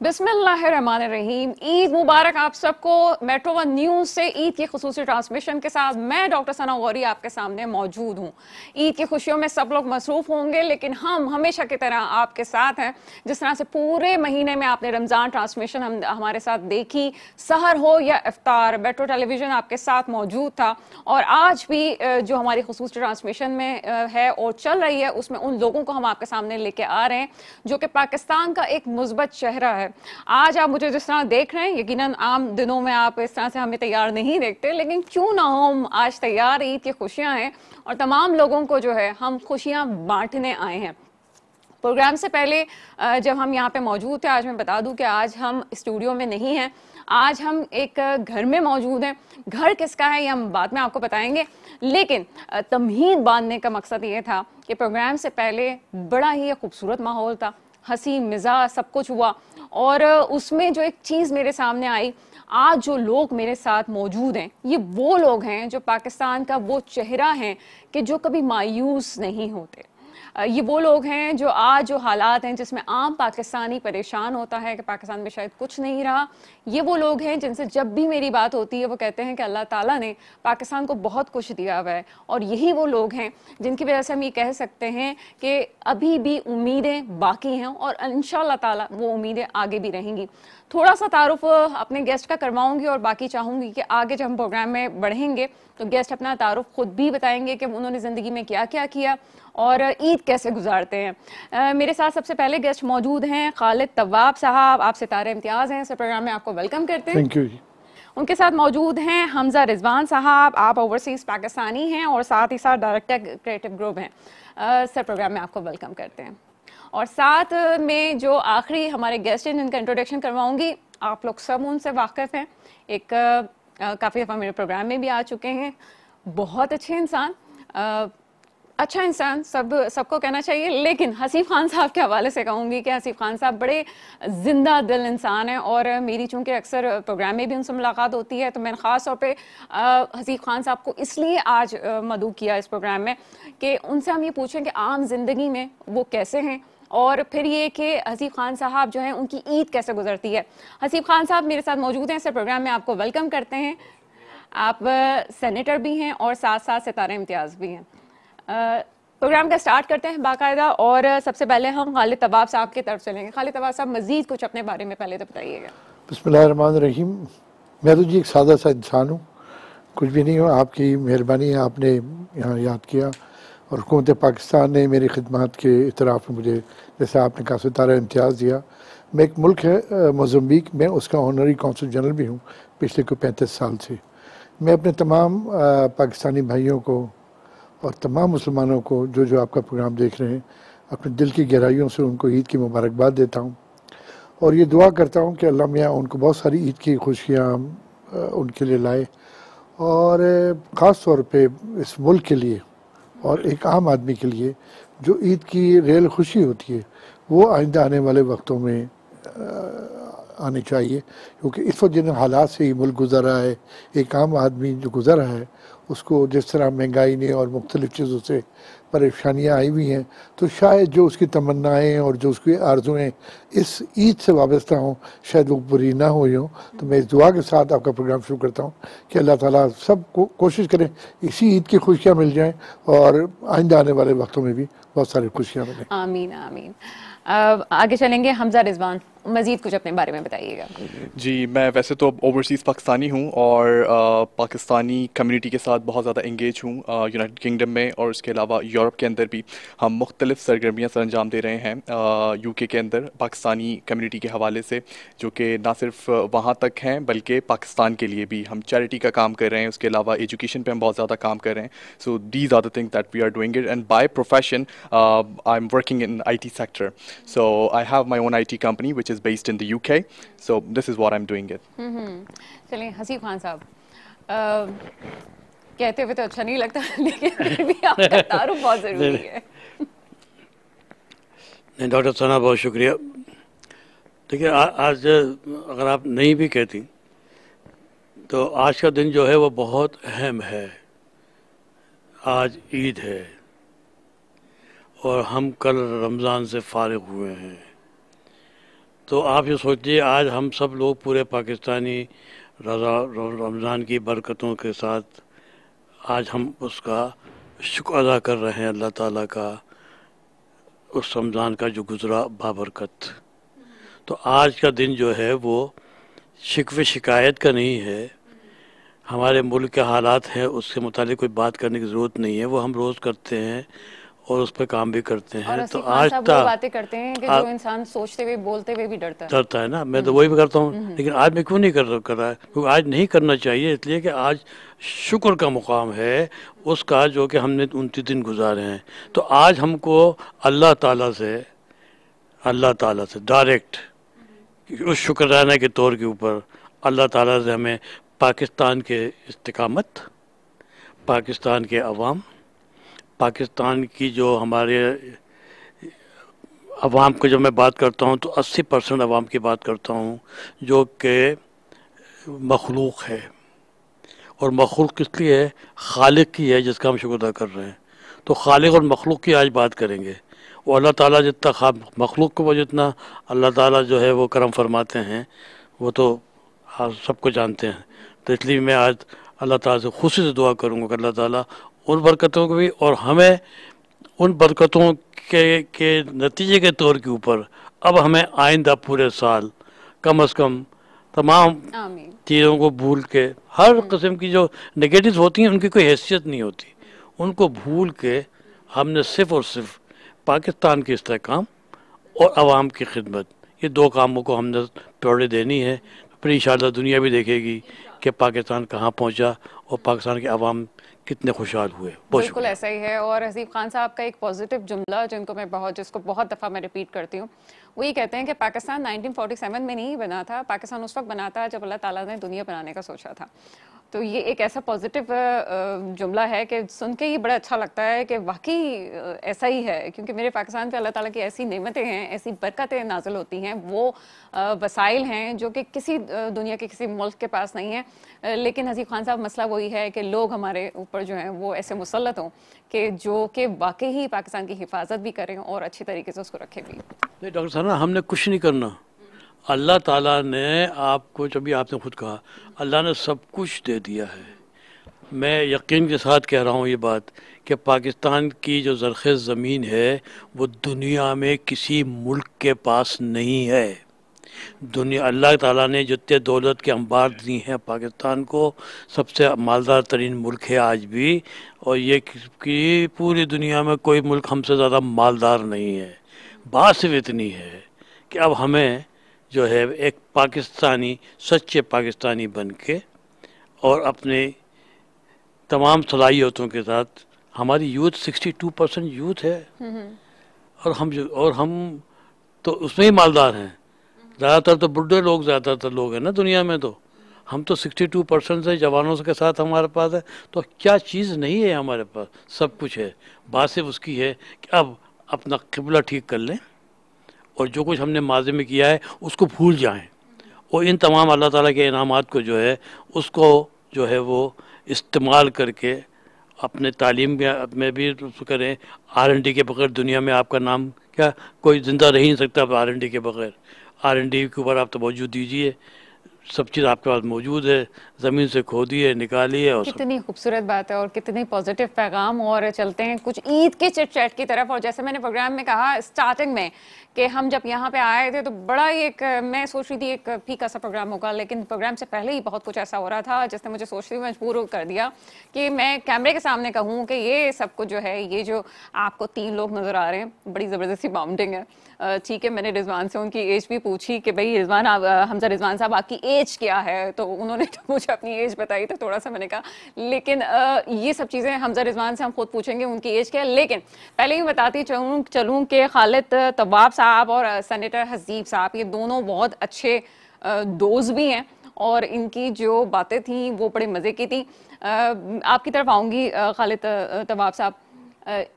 बिस्मिल्लाहिर्रहमानिर्रहीम। ईद मुबारक आप सबको। मेट्रो वन न्यूज़ से ईद की खुसूसी ट्रांसमिशन के साथ मैं डॉक्टर सना गौरी आपके सामने मौजूद हूँ। ईद की खुशियों में सब लोग मसरूफ़ होंगे, लेकिन हम हमेशा की तरह आपके साथ हैं। जिस तरह से पूरे महीने में आपने रमज़ान ट्रांसमिशन हमारे साथ देखी, सहर हो या इफ्तार, मेट्रो टेलीविज़न आपके साथ मौजूद था। और आज भी जो हमारी खुसूसी ट्रांसमिशन में है और चल रही है, उसमें उन लोगों को हम आपके सामने लेके आ रहे हैं जो कि पाकिस्तान का एक मुस्बत चेहरा है। आज आप मुझे जिस तरह देख रहे हैं, यकीनन आम दिनों में आप इस तरह से हमें तैयार नहीं देखते, लेकिन क्यों ना हो, हम आज तैयार। ईद की खुशियां हैं और तमाम लोगों को जो है हम खुशियां बांटने आए हैं। प्रोग्राम से पहले जब हम यहाँ पे मौजूद थे, आज मैं बता दूं कि आज हम स्टूडियो में नहीं हैं, आज हम एक घर में मौजूद हैं। घर किसका है ये हम बाद में आपको बताएंगे, लेकिन तमहीद बांधने का मकसद ये था कि प्रोग्राम से पहले बड़ा ही खूबसूरत माहौल था, हंसी मिजाज सब कुछ हुआ। और उसमें जो एक चीज़ मेरे सामने आई, आज जो लोग मेरे साथ मौजूद हैं, ये वो लोग हैं जो पाकिस्तान का वो चेहरा हैं कि जो कभी मायूस नहीं होते। ये वो लोग हैं जो आज जो हालात हैं जिसमें आम पाकिस्तानी परेशान होता है कि पाकिस्तान में शायद कुछ नहीं रहा, ये वो लोग हैं जिनसे जब भी मेरी बात होती है वो कहते हैं कि अल्लाह ताला ने पाकिस्तान को बहुत कुछ दिया हुआ है। और यही वो लोग हैं जिनकी वजह से हम ये कह सकते हैं कि अभी भी उम्मीदें बाकी हैं और इंशाअल्लाह ताला वो उम्मीदें आगे भी रहेंगी। थोड़ा सा तारुफ अपने गेस्ट का करवाऊंगी और बाकी चाहूँगी कि आगे जब हम प्रोग्राम में बढ़ेंगे तो गेस्ट अपना तारुफ खुद भी बताएंगे कि उन्होंने ज़िंदगी में क्या क्या किया और ईद कैसे गुजारते हैं। मेरे साथ सबसे पहले गेस्ट मौजूद हैं खालिद तवाब साहब, आप सितारे इम्तियाज़ हैं, इस प्रोग्राम में आपको वेलकम करते हैं। Thank you. उनके साथ मौजूद हैं हमजा रिजवान साहब, आप ओवरसीज़ पाकिस्तानी हैं और साथ ही साथ डायरेक्टर क्रिएटिव ग्रुप हैं। सर, प्रोग्राम में आपको वेलकम करते हैं। और साथ में जो आखिरी हमारे गेस्ट हैं जिनका इंट्रोडक्शन करवाऊंगी, आप लोग सब उनसे वाकिफ़ हैं, एक काफ़ी दफ़ा मेरे प्रोग्राम में भी आ चुके हैं, बहुत अच्छे इंसान, अच्छा इंसान सबको कहना चाहिए। लेकिन हसीब खान साहब के हवाले से कहूँगी कि हसीब खान साहब बड़े ज़िंदा दिल इंसान हैं और मेरी चूँकि अक्सर प्रोग्राम में भी उनसे मुलाकात होती है, तो मैंने ख़ास तौर पे हसीब खान साहब को इसलिए आज मदऊ किया इस प्रोग्राम में कि उनसे हम ये पूछें कि आम ज़िंदगी में वो कैसे हैं और फिर ये कि हसीब खान साहब जो हैं उनकी ईद कैसे गुजरती है। हसीब खान साहब मेरे साथ मौजूद हैं, इस प्रोग्राम में आपको वेलकम करते हैं। आप सेनेटर भी हैं और साथ साथ सितारे इम्तियाज़ भी हैं। प्रोग्राम का स्टार्ट करते हैं बाकायदा, और सबसे पहले हम खालिद तवाब साहब की तरफ चलेंगे। खालिद तवाब साहब, मज़ीद कुछ अपने बारे में पहले तो बताइएगा। बिस्मिल्लाहिर्रहमानिर्रहीम। मैं तो जी एक सादा सा इंसान हूँ, कुछ भी नहीं हूँ। आपकी मेहरबानी है, आपने यहाँ याद किया और हुकूमत पाकिस्तान ने मेरी खिदमत के इतराफ़ में मुझे, जैसे आपने कहा, सितारा इम्तियाज़ दिया। मैं एक मुल्क है मोज़म्बिक, मैं उसका ऑनरी कौंसल जनरल भी हूँ पिछले कोई 35 साल से। मैं अपने तमाम पाकिस्तानी भाइयों को और तमाम मुसलमानों को जो जो आपका प्रोग्राम देख रहे हैं, अपने दिल की गहराइयों से उनको ईद की मुबारकबाद देता हूँ और ये दुआ करता हूँ कि अल्लाह मियाँ उनको बहुत सारी ईद की खुशियाँ उनके लिए लाए। और ख़ास तौर पे इस मुल्क के लिए और एक आम आदमी के लिए जो ईद की रियल खुशी होती है वो आइंदा आने वाले वक्तों में आनी चाहिए, क्योंकि इस वक्त जिन हालात से ही मुल्क गुजर रहा है, एक आम आदमी जो गुजर रहा है उसको जिस तरह महंगाई ने और मुख्तलिफ़ चीज़ों से परेशानियाँ आई हुई हैं, तो शायद जो उसकी तमन्नाएँ और जो उसकी आरज़ुएँ इस ईद से वाबस्ता हों, शायद वो पूरी ना हुई हों। तो मैं इस दुआ के साथ आपका प्रोग्राम शुरू करता हूँ कि अल्लाह ताला सब को कोशिश करें इसी ईद की खुशियाँ मिल जाएँ और आइंदा आने वाले वक्तों में भी बहुत सारी खुशियाँ मिलें। आमीन आमीन। आगे चलेंगे, हमजा रिजवान, मज़ीद कुछ अपने बारे में बताइएगा। जी, मैं वैसे तो ओवरसीज़ पाकिस्तानी हूँ और पाकिस्तानी कम्युनिटी के साथ बहुत ज़्यादा इंगेज हूँ यूनाइटेड किंगडम में, और उसके अलावा यूरोप के अंदर भी हम मुख्तलिफ़ सरगर्मियाँ सर अंजाम दे रहे हैं यूके के अंदर पाकिस्तानी कम्युनिटी के हवाले से, जो कि ना सिर्फ वहाँ तक हैं बल्कि पाकिस्तान के लिए भी हम चैरिटी का काम कर रहे हैं। उसके अलावा एजुकेशन पे हम बहुत ज़्यादा काम कर रहे हैं। So these are the things that we are doing it, and by profession I am working in IT sector. So I have my own IT company which is based in the UK. So this is what I'm doing it. चलिए हसीब खान साहब, कहते हुए तो अच्छा नहीं लगता, लेकिन फिर भी आपका तारुफ बहुत ज़रूरी है। नहीं डॉक्टर सना, बहुत शुक्रिया। देखिए, आज अगर आप नहीं भी कहती तो आज का दिन जो है वो बहुत अहम है। आज ईद है और हम कल रमज़ान से फारिग हुए हैं, तो आप ये सोचिए, आज हम सब लोग पूरे पाकिस्तानी रमज़ान की बरकतों के साथ आज हम उसका शुक्र अदा कर रहे हैं, अल्लाह ताला का, उस रमज़ान का जो गुज़रा बाबरकत। तो आज का दिन जो है वो शिकवे शिकायत का नहीं है, हमारे मुल्क के हालात हैं उसके मुतालिक कोई बात करने की ज़रूरत नहीं है, वो हम रोज़ करते हैं और उस पर काम भी करते हैं। और तो आसिफ खान आज साहब वो बातें करते हैं कि जो इंसान सोचते हुए बोलते हुए भी डरता है ना, मैं तो वही भी करता हूँ, लेकिन आज मैं क्यों नहीं कर रहा है, क्योंकि आज नहीं करना चाहिए, इसलिए कि आज शुक्र का मुकाम है उसका जो कि हमने 29 दिन गुजारे हैं। तो आज हमको अल्लाह ताला से डायरेक्ट उस शुक्राना के तौर के ऊपर अल्लाह ताला से हमें पाकिस्तान के इस्तिकामत, पाकिस्तान के अवाम, पाकिस्तान की जो हमारे अवाम को जब मैं बात करता हूँ तो 80% अवाम की बात करता हूँ जो कि मखलूक है, और मखलूक किस लिए है, खालिक की है जिसका हम शुक्र अदा कर रहे हैं। तो खालिक और मखलूक की आज बात करेंगे। वो अल्लाह ताला जितना मखलूक को वो जितना अल्लाह ताला जो है वो करम फरमाते हैं वो तो आप सबको जानते हैं। तो इसलिए मैं आज अल्लाह ताला से खुशी से दुआ करूँगा कि अल्लाह ताला उन बरकतों को भी और हमें उन बरकतों के नतीजे के तौर के ऊपर अब हमें आइंदा पूरे साल कम से कम तमाम चीज़ों को भूल के, हर किस्म की जो नेगेटिव होती हैं उनकी कोई हैसियत नहीं होती, उनको भूल के हमने सिर्फ़ और सिर्फ पाकिस्तान की इस्तेहकाम और आवाम की खिदमत, ये दो कामों को हमने प्रायोरिटी देनी है। फिर इंशाअल्लाह दुनिया भी देखेगी कि पाकिस्तान कहाँ पहुँचा और पाकिस्तान के अवाम कितने खुशहाल हुए। बिल्कुल ऐसा ही है। और हसीब खान साहब का एक पॉजिटिव जुमला जिसको बहुत दफ़ा मैं रिपीट करती हूँ, वो ये कहते हैं कि पाकिस्तान 1947 में नहीं बना था, पाकिस्तान उस वक्त बना था जब अल्लाह ताला ने दुनिया बनाने का सोचा था। तो ये एक ऐसा पॉजिटिव जुमला है कि सुन के ही बड़ा अच्छा लगता है कि वाकई ऐसा ही है, क्योंकि मेरे पाकिस्तान पे अल्लाह ताला की ऐसी नेमतें हैं, ऐसी बरकतें नाजिल होती हैं, वो वसाइल हैं जो कि किसी दुनिया के किसी मुल्क के पास नहीं है। लेकिन हसीब खान साहब मसला वही है कि लोग हमारे ऊपर जो हैं वो ऐसे मुसल्लत हों कि जो कि वाकई ही पाकिस्तान की हिफाजत भी करें और अच्छी तरीके से उसको रखें भी। नहीं डॉक्टर साहब, हमने कुछ नहीं करना, अल्लाह ताला ने आपको, जब भी आपने खुद कहा अल्लाह ने सब कुछ दे दिया है। मैं यकीन के साथ कह रहा हूँ ये बात कि पाकिस्तान की जो ज़रख़ेज़ ज़मीन है वो दुनिया में किसी मुल्क के पास नहीं है। दुनिया, अल्लाह ताला ने जितने दौलत के अंबार दी हैं पाकिस्तान को, सबसे मालदार तरीन मुल्क है आज भी, और ये कि पूरी दुनिया में कोई मुल्क हमसे ज़्यादा मालदार नहीं है। बात सिर्फ इतनी है कि अब हमें जो है एक पाकिस्तानी, सच्चे पाकिस्तानी बन के और अपने तमाम सलाहियतों के साथ, हमारी यूथ 62% यूथ है और हम तो उसमें ही मालदार हैं। ज़्यादातर तो बुढ़े लोग ज़्यादातर लोग हैं ना दुनिया में, तो हम तो 62% से जवानों के साथ हमारे पास है। तो क्या चीज़ नहीं है हमारे पास, सब कुछ है। बात सिर्फ उसकी है कि अब अपना क़िबला ठीक कर लें और जो कुछ हमने माज़ी में किया है उसको भूल जाएं, और इन तमाम अल्लाह ताला के इनामात को जो है उसको जो है वो इस्तेमाल करके अपने तालीम में भी करें। R&D के बगैर दुनिया में आपका नाम क्या, कोई ज़िंदा रह ही नहीं सकता R&D के बगैर। R&D के ऊपर आप तवज्जो दीजिए, सब चीज़ आपके पास मौजूद है, ज़मीन से खोदिए निकालिए। और कितनी खूबसूरत बात है और कितनी पॉजिटिव पैगाम। और चलते हैं कुछ ईद के चिट चैट की तरफ। और जैसे मैंने प्रोग्राम में कहा स्टार्टिंग में कि हम जब यहाँ पे आए थे तो बड़ा ही मैं सोच रही थी एक फीका सा प्रोग्राम होगा, लेकिन प्रोग्राम से पहले ही बहुत कुछ ऐसा हो रहा था जिसने मुझे सोचते हुए मजबूर कर दिया कि मैं कैमरे के सामने कहूँ कि ये सब कुछ जो है, ये जो आपको 3 लोग नज़र आ रहे हैं, बड़ी ज़बरदस्ती बाउंडिंग है। ठीक है, मैंने रिजवान से उनकी एज भी पूछी कि भाई रिजवान, हमजा रिजवान साहब आपकी एज क्या है, तो उन्होंने तो मुझे अपनी एज बताई, तो थोड़ा सा मैंने कहा, लेकिन ये सब चीज़ें हमजा रिजवान से हम खुद पूछेंगे उनकी एज क्या है। लेकिन पहले ही बताती चलूँ कि खालिद तवाब साहब और सेनेटर हसीब साहब, ये दोनों बहुत अच्छे दोस्त भी हैं और इनकी जो बातें थी वो बड़े मज़े की थी। आपकी तरफ आऊँगी खालिद तवाब साहब,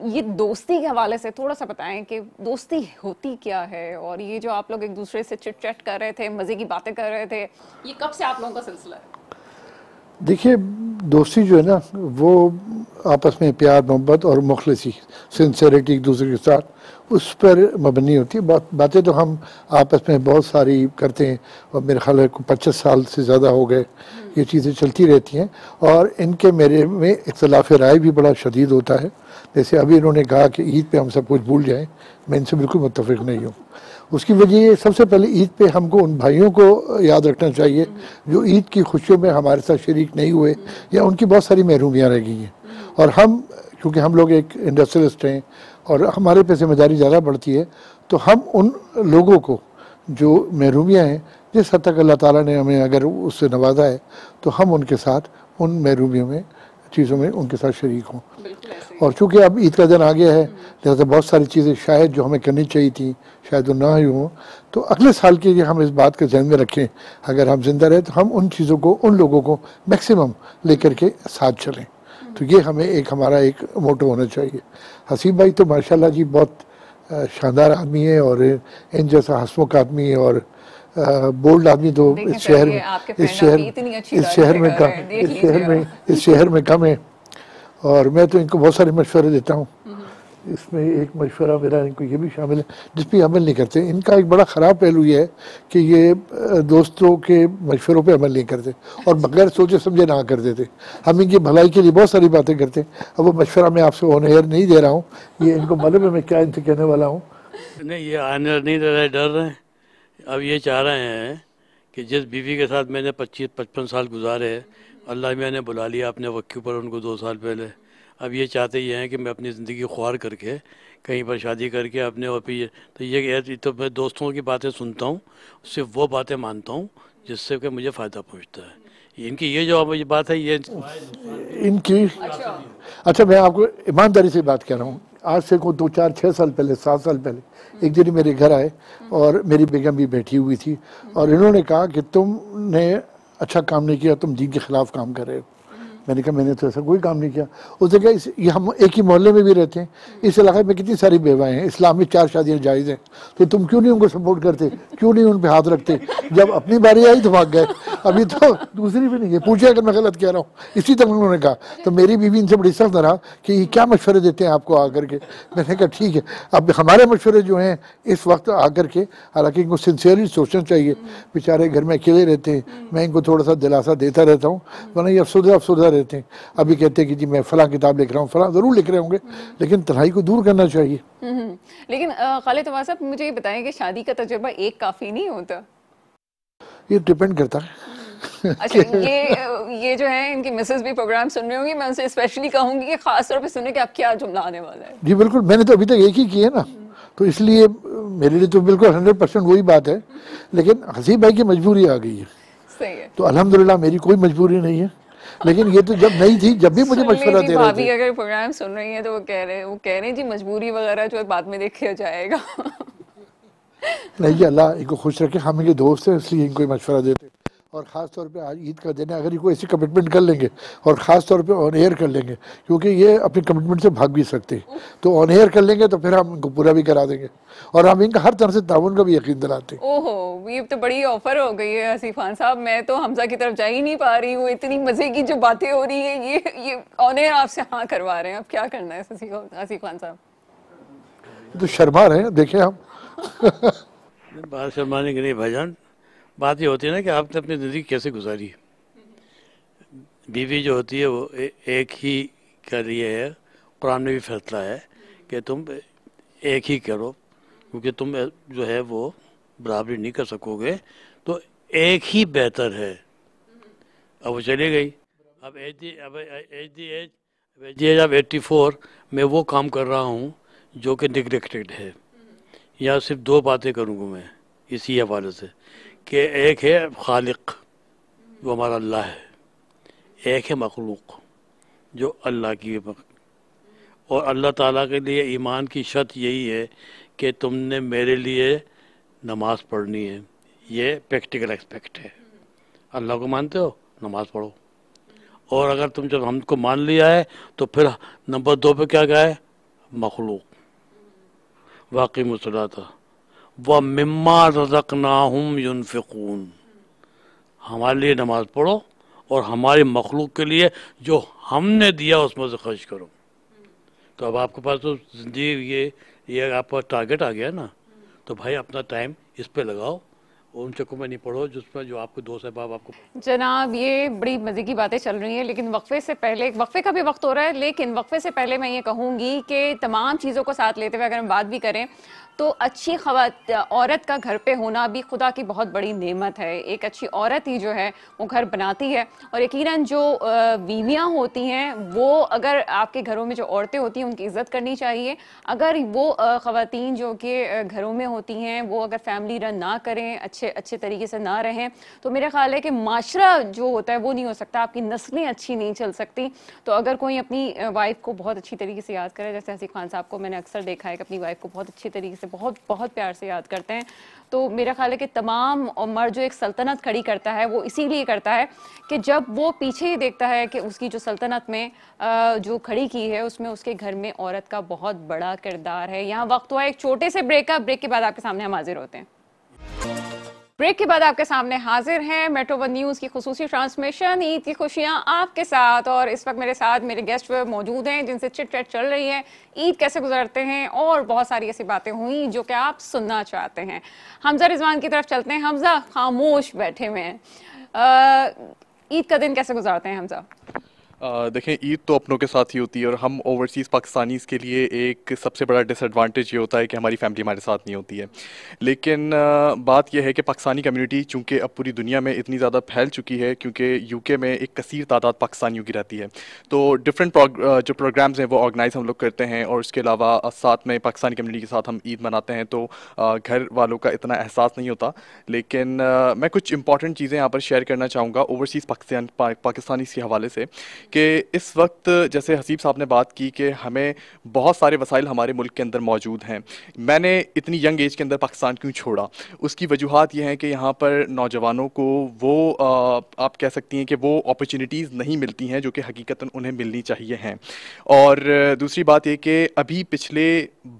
ये दोस्ती के हवाले से थोड़ा सा बताएं कि दोस्ती होती क्या है, और ये जो आप लोग एक दूसरे से चिट चैट कर रहे थे, मज़े की बातें कर रहे थे, ये कब से आप लोगों का सिलसिला है? देखिए, दोस्ती जो है ना वो आपस में प्यार मोहब्बत और मुखलिसी, सिंसेरिटी एक दूसरे के साथ, उस पर मबनी होती है। बातें तो हम आपस में बहुत सारी करते हैं और मेरे ख्याल है 25 साल से ज़्यादा हो गए ये चीज़ें चलती रहती हैं, और इनके मेरे में इख्तलाफ राय भी बड़ा शदीद होता है। जैसे अभी इन्होंने कहा कि ईद पे हम सब कुछ भूल जाएं, मैं इनसे बिल्कुल मुत्तफिक नहीं हूँ। उसकी वजह सबसे पहले ईद पे हमको उन भाइयों को याद रखना चाहिए जो ईद की खुशियों में हमारे साथ शरीक नहीं हुए या उनकी बहुत सारी महरूमियाँ रह गई हैं। और हम, क्योंकि हम लोग एक इंडस्ट्रियलिस्ट हैं और हमारे पे जिम्मेदारी ज़्यादा बढ़ती है, तो हम उन लोगों को जो महरूमियाँ हैं, जिस हद तक अल्लाह ताला ने हमें अगर उससे नवाजा है, तो हम उनके साथ उन महरूमियों में चीज़ों में उनके साथ शरीक हों। और चूँकि अब ईद का दिन आ गया है, लिहाजा बहुत सारी चीज़ें शायद जो हमें करनी चाहिए थी शायद वो ना ही हों, तो अगले साल के लिए हम इस बात को ध्यान में रखें, अगर हम जिंदा रहे तो हम उन चीज़ों को, उन लोगों को मैक्सिमम लेकर के साथ चलें। तो ये हमें हमारा एक मोटो होना चाहिए। हसीब भाई तो माशाल्लाह जी बहुत शानदार आदमी है, और इन जैसा हंसमुख आदमी है और बोल्ड आदमी तो इस शहर में कम है। और मैं तो इनको बहुत सारे मशवरे देता हूँ, इसमें एक मशवरा मेरा इनको ये भी शामिल है जिस पर अमल नहीं करते। इनका एक बड़ा ख़राब पहलू ये है कि ये दोस्तों के मशवरों पे अमल नहीं करते और बगैर सोचे समझे ना कर देते। हम इनकी भलाई के लिए बहुत सारी बातें करते हैं। अब वो मशवरा मैं आपसे ऑन एयर नहीं दे रहा हूँ, ये इनको मालूम है मैं क्या इनसे कहने वाला हूँ। नहीं, ये आने नहीं दे रहे, डर रहे हैं। अब ये चाह रहे हैं कि जिस बीवी के साथ मैंने 25-55 साल गुजारे, अल्लाह मियाँ ने बुला लिया अपने वक्त पर उनको 2 साल पहले। अब ये चाहते ही हैं कि मैं अपनी ज़िंदगी ख्वार करके कहीं पर शादी करके अपने, और फिर तो ये तो मैं दोस्तों की बातें सुनता हूँ, सिर्फ वो बातें मानता हूँ जिससे कि मुझे फ़ायदा पहुँचता है। इनकी ये जो अब ये बात है, ये इनकी अच्छा, मैं आपको ईमानदारी से बात कह रहा हूँ। आज से को 2-4-6 साल पहले, 7 साल पहले एक दिन मेरे घर आए और मेरी बेगम भी बैठी हुई थी, और इन्होंने कहा कि तुमने अच्छा काम नहीं किया, तुम दीन के खिलाफ काम कर रहे हो। मैंने कहा मैंने तो ऐसा कोई काम नहीं किया। उसने कहा ये हम एक ही मोहल्ले में भी रहते हैं, इस इलाके में कितनी सारी बेवाएं हैं, इस्लाम में 4 शादियाँ जायज़ हैं, तो तुम क्यों नहीं उनको सपोर्ट करते, क्यों नहीं उन पर हाथ रखते? जब अपनी बारी आई तो भाग गए, अभी तो दूसरी भी नहीं है। पूछे अगर मैं गलत कह रहा हूँ। इसी तरह उन्होंने कहा। तो मेरी बीवी इनसे बड़ी सख्त रहा कि ये क्या मशवरे देते हैं आपको आकर के। मैंने कहा ठीक है, अब हमारे मशवरे जो हैं इस वक्त आकर के, हालांकि इनको सिंसियरली सोचना चाहिए, बेचारे घर में अकेले रहते हैं, मैं इनको थोड़ा सा दिलासा देता रहता हूँ, वरना ये अफसुदा रहते हैं। अभी कहते हैं कि जी मैं फलां किताब लिख रहा हूँ, फलां ज़रूर लिख रहे होंगे, लेकिन तन्हाई को दूर करना चाहिए। लेकिन खालिद अब्बास साहब, मुझे ये बताएं कि शादी का तजुर्बा एक काफ़ी नहीं होता? ये डिपेंड करता है। अच्छा, ये जो है इनकी मिसेस भी प्रोग्राम सुन रही होंगी, मैं उनसे स्पेशली कहूंगी कि खास तौर पे सुने कि आप क्या जुमला आने वाला है। जी बिल्कुल, मैंने तो अभी तक एक ही की है ना, तो इसलिए मेरे लिए तो बिल्कुल 100% वही बात है। लेकिन हसीब भाई की मजबूरी आ गई है, सही है, तो अल्हम्दुलिल्लाह मेरी कोई मजबूरी नहीं है। लेकिन ये तो जब नहीं थी, जब भी मुझे मशवरा दे रहे थे। अगर प्रोग्राम सुन रही है तो वो कह रहे हैं जी मजबूरी वगैरह जो बाद में देखा जाएगा। नहीं जी, अल्लाह इनको खुश रखे, हम इनके दोस्त हैं इसलिए इनको मशवरा देते। और ख़ास तौर पे आज ईद का दिन है, अगर इनको ऐसी कमिटमेंट कर लेंगे और ख़ास तौर पे ऑन एयर कर लेंगे, क्योंकि ये अपनी कमिटमेंट से भाग भी सकते हैं, तो ऑन एयर कर लेंगे तो फिर हम इनको पूरा भी करा देंगे और हम इनका हर तरह से ताउन का भी यकीन दिलाते हैं। ओहो, ये तो बड़ी ऑफर हो गई है हसीफ खान साहब। मैं तो हमजा की तरफ जा ही नहीं पा रही हूँ, इतनी मजे की जो बातें हो रही है, ये ऑन एयर आपसे हाँ करवा रहे हैं। अब क्या करना है हसीफ खान साहब? तो शर्मा रहे हैं, देखें हम। बात शर्माने की नहीं भाईजान, बात ये होती है ना कि आपने अपनी ज़िंदगी कैसे गुजारी। बीवी जो होती है वो एक ही का लिए है, कुरान में भी फैसला है कि तुम एक ही करो, क्योंकि तुम जो है वो बराबरी नहीं कर सकोगे, तो एक ही बेहतर है। अब वो चली गई, अब एज दी एज ऑफ 84 मैं वो काम कर रहा हूँ जो कि निगलेक्टेड है। या सिर्फ 2 बातें करूँगा मैं इसी हवाले से कि एक है खालिक जो हमारा अल्लाह है, एक है मखलूक जो अल्लाह की। और अल्लाह ताला के लिए ईमान की शर्त यही है कि तुमने मेरे लिए नमाज़ पढ़नी है। ये प्रैक्टिकल एस्पेक्ट है। अल्लाह को मानते हो, नमाज़ पढ़ो। और अगर तुम जब हमको मान लिया है तो फिर नंबर 2 पे क्या है, मखलूक। वाक़ई मुसलाता व मिम्मा रज़क़नाहुम युनफ़िक़ून, हमारे लिए नमाज़ पढ़ो और हमारी मखलूक के लिए जो हमने दिया उसमें से खर्च करो। तो अब आपके पास तो जिंदगी ये आपका टारगेट आ गया ना, तो भाई अपना टाइम इस पे लगाओ, उन चक्कों में नहीं पढ़ो जिसमें जो आपके दोस्त अहबाब आपको। जनाब ये बड़ी मजे की बातें चल रही हैं, लेकिन वक्फे से पहले, वक्फे का भी वक्त हो रहा है, लेकिन वक्फे से पहले मैं ये कहूँगी कि तमाम चीज़ों को साथ लेते हुए अगर हम बात भी करें तो अच्छी औरत का घर पे होना भी खुदा की बहुत बड़ी नेमत है। एक अच्छी औरत ही जो है वो घर बनाती है, और यकीनन जो बीवियाँ होती हैं वो, अगर आपके घरों में जो औरतें होती हैं उनकी इज़्ज़त करनी चाहिए। अगर वो ख़वातीन जो कि घरों में होती हैं वो अगर फैमिली रन ना करें, अच्छे तरीके से ना रहें, तो मेरा ख्याल है कि माशरा जो होता है वो नहीं हो सकता, आपकी नस्लें अच्छी नहीं चल सकती। तो अगर कोई अपनी वाइफ को बहुत अच्छी तरीके से याद करे, जैसे हसीब खान साहब को मैंने अक्सर देखा है कि अपनी वाइफ को बहुत अच्छी तरीके से बहुत बहुत प्यार से याद करते हैं, तो मेरा ख्याल है कि तमाम मर्द जो एक सल्तनत खड़ी करता है वो इसीलिए करता है कि जब वो पीछे ही देखता है कि उसकी जो सल्तनत में जो खड़ी की है उसमें उसके घर में औरत का बहुत बड़ा किरदार है। यहाँ वक्त हुआ एक छोटे से ब्रेक का, ब्रेक के बाद आपके सामने हम हाजिर होते हैं। ब्रेक के बाद आपके सामने हाजिर हैं मेट्रो वन न्यूज़ की खुसूसी ट्रांसमिशन ईद की खुशियां आपके साथ, और इस वक्त मेरे साथ मेरे गेस्ट मौजूद हैं जिनसे चिट चैट चल रही है, ईद कैसे गुजरते हैं और बहुत सारी ऐसी बातें हुई जो कि आप सुनना चाहते हैं। हमजा रिजवान की तरफ चलते हैं। हमजा खामोश बैठे हुए हैं, ईद का दिन कैसे गुजारते हैं हमजा? देखें, ईद तो अपनों के साथ ही होती है, और हम ओवरसीज़ पाकिस्तानीज़ के लिए एक सबसे बड़ा डिसएडवांटेज ये होता है कि हमारी फैमिली हमारे साथ नहीं होती है। लेकिन बात यह है कि पाकिस्तानी कम्युनिटी चूँकि अब पूरी दुनिया में इतनी ज़्यादा फैल चुकी है, क्योंकि यूके में एक कसीर तादाद पाकिस्तानियों की रहती है, तो डिफरेंट जो प्रोग्राम्स हैं वो ऑर्गेनाइज हम लोग करते हैं, और उसके अलावा साथ में पाकिस्तानी कम्युनिटी के साथ हम ईद मनाते हैं, तो घर वालों का इतना एहसास नहीं होता। लेकिन मैं कुछ इंपॉर्टेंट चीज़ें यहाँ पर शेयर करना चाहूँगा ओवरसीज़ पाकिस्तानी के हवाले से, कि इस वक्त जैसे हसीब साहब ने बात की कि हमें बहुत सारे वसाइल हमारे मुल्क के अंदर मौजूद हैं। मैंने इतनी यंग एज के अंदर पाकिस्तान क्यों छोड़ा, उसकी वजूहात ये हैं कि यहाँ पर नौजवानों को वो आप कह सकती हैं कि वो अपॉर्चुनिटीज़ नहीं मिलती हैं जो कि हकीकतन उन्हें मिलनी चाहिए हैं। और दूसरी बात ये कि अभी पिछले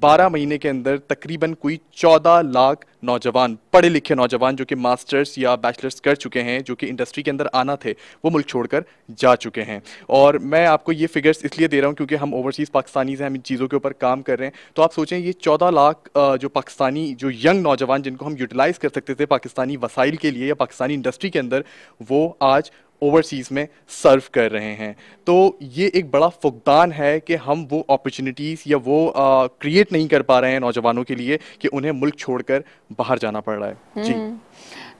12 महीने के अंदर तकरीबन कोई 14 लाख नौजवान, पढ़े लिखे नौजवान जो कि मास्टर्स या बैचलर्स कर चुके हैं, जो कि इंडस्ट्री के अंदर आना थे, वो मुल्क छोड़कर जा चुके हैं। और मैं आपको ये फिगर्स इसलिए दे रहा हूँ क्योंकि हम ओवरसीज़ पाकिस्तानीज़ हैं, हम इन चीज़ों के ऊपर काम कर रहे हैं। तो आप सोचें, ये 14 लाख जो पाकिस्तानी, जो यंग नौजवान जिनको हम यूटिलाइज़ कर सकते थे पाकिस्तानी वसाइल के लिए या पाकिस्तानी इंडस्ट्री के अंदर, वो आज ओवरसीज़ में सर्व कर रहे हैं। तो ये एक बड़ा फुकदान है कि हम वो अपॉर्चुनिटीज़ या वो क्रिएट नहीं कर पा रहे हैं नौजवानों के लिए, कि उन्हें मुल्क छोड़कर बाहर जाना पड़ रहा है। जी,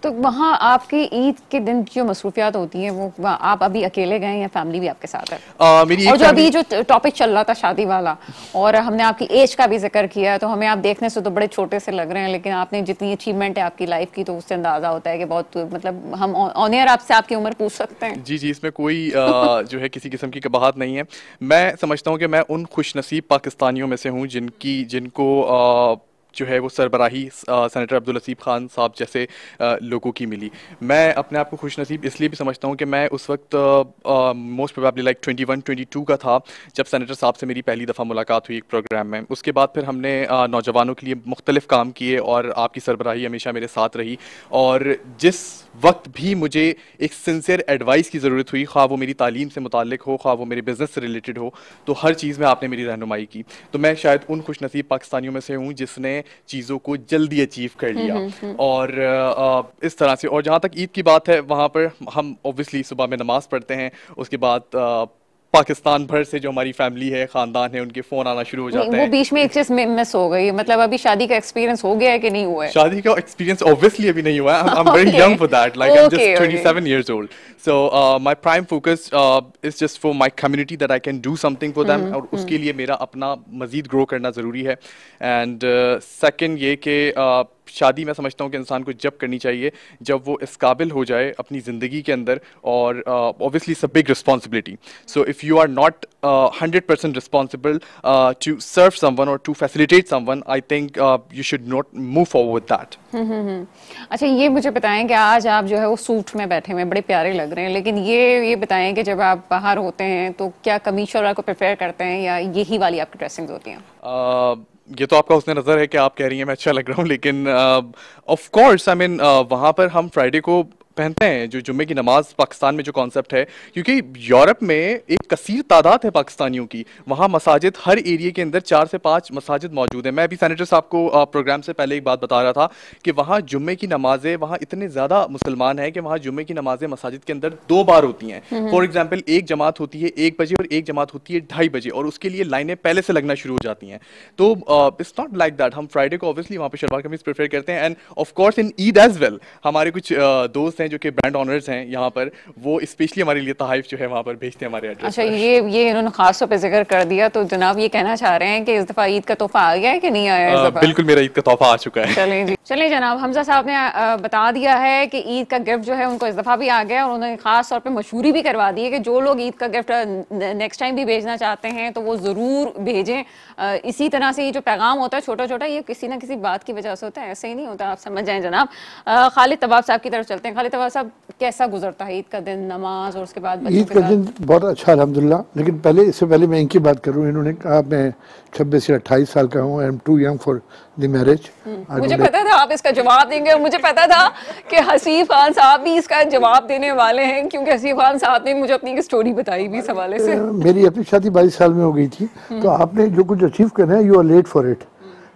तो वहाँ आपकी ईद के दिन जो मसरूफियात होती हैं वो आप अभी अकेले गए या फैमिली भी आपके साथ है? मेरी और जो अभी जो टॉपिक चल रहा था शादी वाला, और हमने आपकी एज का भी जिक्र किया, तो हमें आप देखने से तो बड़े छोटे से लग रहे हैं, लेकिन आपने जितनी अचीवमेंट है आपकी लाइफ की, तो उससे अंदाजा होता है कि बहुत, मतलब हम ऑन एयर आपसे आपकी उम्र पूछ सकते हैं? जी, इसमें कोई जो है किसी किस्म की कबाहत नहीं है। मैं समझता हूँ कि मैं उन खुशनसीब पाकिस्तानियों में से हूँ जिनको जो है वो सरबराही सेनेटर अब्दुल लतीफ़ खान साहब जैसे लोगों की मिली। मैं अपने आप को खुशनसीब इसलिए भी समझता हूँ कि मैं उस वक्त मोस्ट प्रोबेबली लाइक 21-22 का था जब सेनेटर साहब से मेरी पहली दफ़ा मुलाकात हुई एक प्रोग्राम में। उसके बाद फिर हमने नौजवानों के लिए मुख्तलिफ काम किए, और आपकी सरबराही हमेशा मेरे साथ रही। और जिस वक्त भी मुझे एक सिंसियर एडवाइस की ज़रूरत हुई, ख्वाह वो मेरी तालीम से मुताल्लिक हो, ख्वाह वो मेरे बिज़नेस से रिलेटेड हो, तो हर चीज़ में आपने मेरी रहनुमाई की। तो मैं शायद उन खुशनसीब पाकिस्तानियों में से हूँ जिसने चीज़ों को जल्दी अचीव कर लिया। और इस तरह से, और जहाँ तक ईद की बात है, वहाँ पर हम ऑब्वियसली सुबह में नमाज़ पढ़ते हैं, उसके बाद पाकिस्तान भर से जो हमारी फैमिली है, ख़ानदान है, उनके फ़ोन आना शुरू हो जाते हैं। वो बीच में एक चीज़ मिस हो गई, मतलब अभी शादी का एक्सपीरियंस हो गया है कि नहीं हुआ है? शादी का एक्सपीरियंस ऑब्वियसली अभी नहीं हुआ है। I'm very young for that. Like I'm just 27 years old. So my prime focus is just for my community that I can do something for them. और उसके लिए मेरा अपना मज़ीद ग्रो करना ज़रूरी है। And second ये कि शादी मैं समझता हूँ कि इंसान को जब करनी चाहिए जब वो इस काबिल हो जाए अपनी ज़िंदगी के अंदर, और obviously it's a big responsibility. So if you are not 100% responsible to serve someone और to facilitate someone, I think you should not move forward with that. अच्छा, ये मुझे बताएं कि आज आप जो है वो सूट में बैठे हुए बड़े प्यारे लग रहे हैं, लेकिन ये बताएं कि जब आप बाहर होते हैं तो क्या कमीज शलवार को प्रेफर करते हैं या यही वाली आपकी ड्रेसिंग होती हैं? ये तो आपका उसने नज़र है कि आप कह रही हैं मैं अच्छा लग रहा हूँ, लेकिन ऑफ कोर्स आई मीन वहाँ पर हम फ्राइडे को पहनते हैं, जो जुम्मे की नमाज पाकिस्तान में जो कॉन्सेप्ट है, क्योंकि यूरोप में एक कसीर तादाद है पाकिस्तानियों की, वहाँ मसाजिद हर एरिया के अंदर 4 से 5 मसाजिद मौजूद हैं। मैं अभी सेनेटर साहब को प्रोग्राम से पहले एक बात बता रहा था कि वहाँ जुम्मे की नमाजें, वहाँ इतने ज़्यादा मुसलमान हैं कि वहाँ जुम्मे की नमाजें मसाजिद के अंदर 2 बार होती हैं। फॉर एग्जाम्पल एक जमात होती है 1 बजे और एक जमात होती है 2:30 बजे, और उसके लिए लाइनें पहले से लगना शुरू हो जाती हैं। तो इट्स नॉट लाइक दैट। हम फ्राइडे को ऑब्वियसली वहाँ पे शलवार कमीज प्रेफर करते हैं, and of course in Eid as well हमारे कुछ दोस्त हैं जो कि ब्रांड ऑनर्स हैं यहाँ पर, वो स्पेशली हमारे लिए तोहफे जो है वहाँ पर भेजते हैं हमारे एड्रेस। अच्छा, ये इन्होंने खास तौर पे जिक्र कर दिया, तो जनाब ये कहना चाह रहे हैं कि इस दफा ईद का तोहफा आ गया है कि नहीं आया इस दफा? बिल्कुल, मेरा ईद का तोहफा आ चुका है। चलें जी, चलिए जनाब, हमजा साहब ने बता दिया है कि ईद का गिफ्ट जो है उनको इस दफा भी आ गया, और उन्होंने खास तौर पे मशहूरी भी करवा दी है कि जो लोग ईद का गिफ्ट नेक्स्ट टाइम भी भेजना चाहते हैं तो वो जरूर भेजें। इसी तरह से ये जो पैगाम होता है छोटा छोटा, ये किसी ना किसी बात की वजह से होता है, ऐसे ही नहीं होता, आप समझ जाएं जनाब। खालिद तवाब साहब की तरफ चलते हैं। खालिद तवाब साहब, कैसा गुजरता है ईद का दिन, नमाज और उसके बाद ईद का दिन? बहुत अच्छा अल्हम्दुलिल्लाह। लेकिन पहले, इससे पहले मैं इनकी बात करूँ, इन्होंने कहा मैं 26 या 28 साल का हूँ, I am too young for the marriage. मुझे पता था आप इसका जवाब देंगे, और मुझे पता था कि हसीफ खान साहब भी इसका जवाब देने वाले हैं, क्योंकि हसीफ खान साहब ने मुझे अपनी स्टोरी बताई भी इस हवाले से। मेरी अपनी शादी 22 साल में हो गई थी, तो आपने जो कुछ अचीव करना है, you are late for it.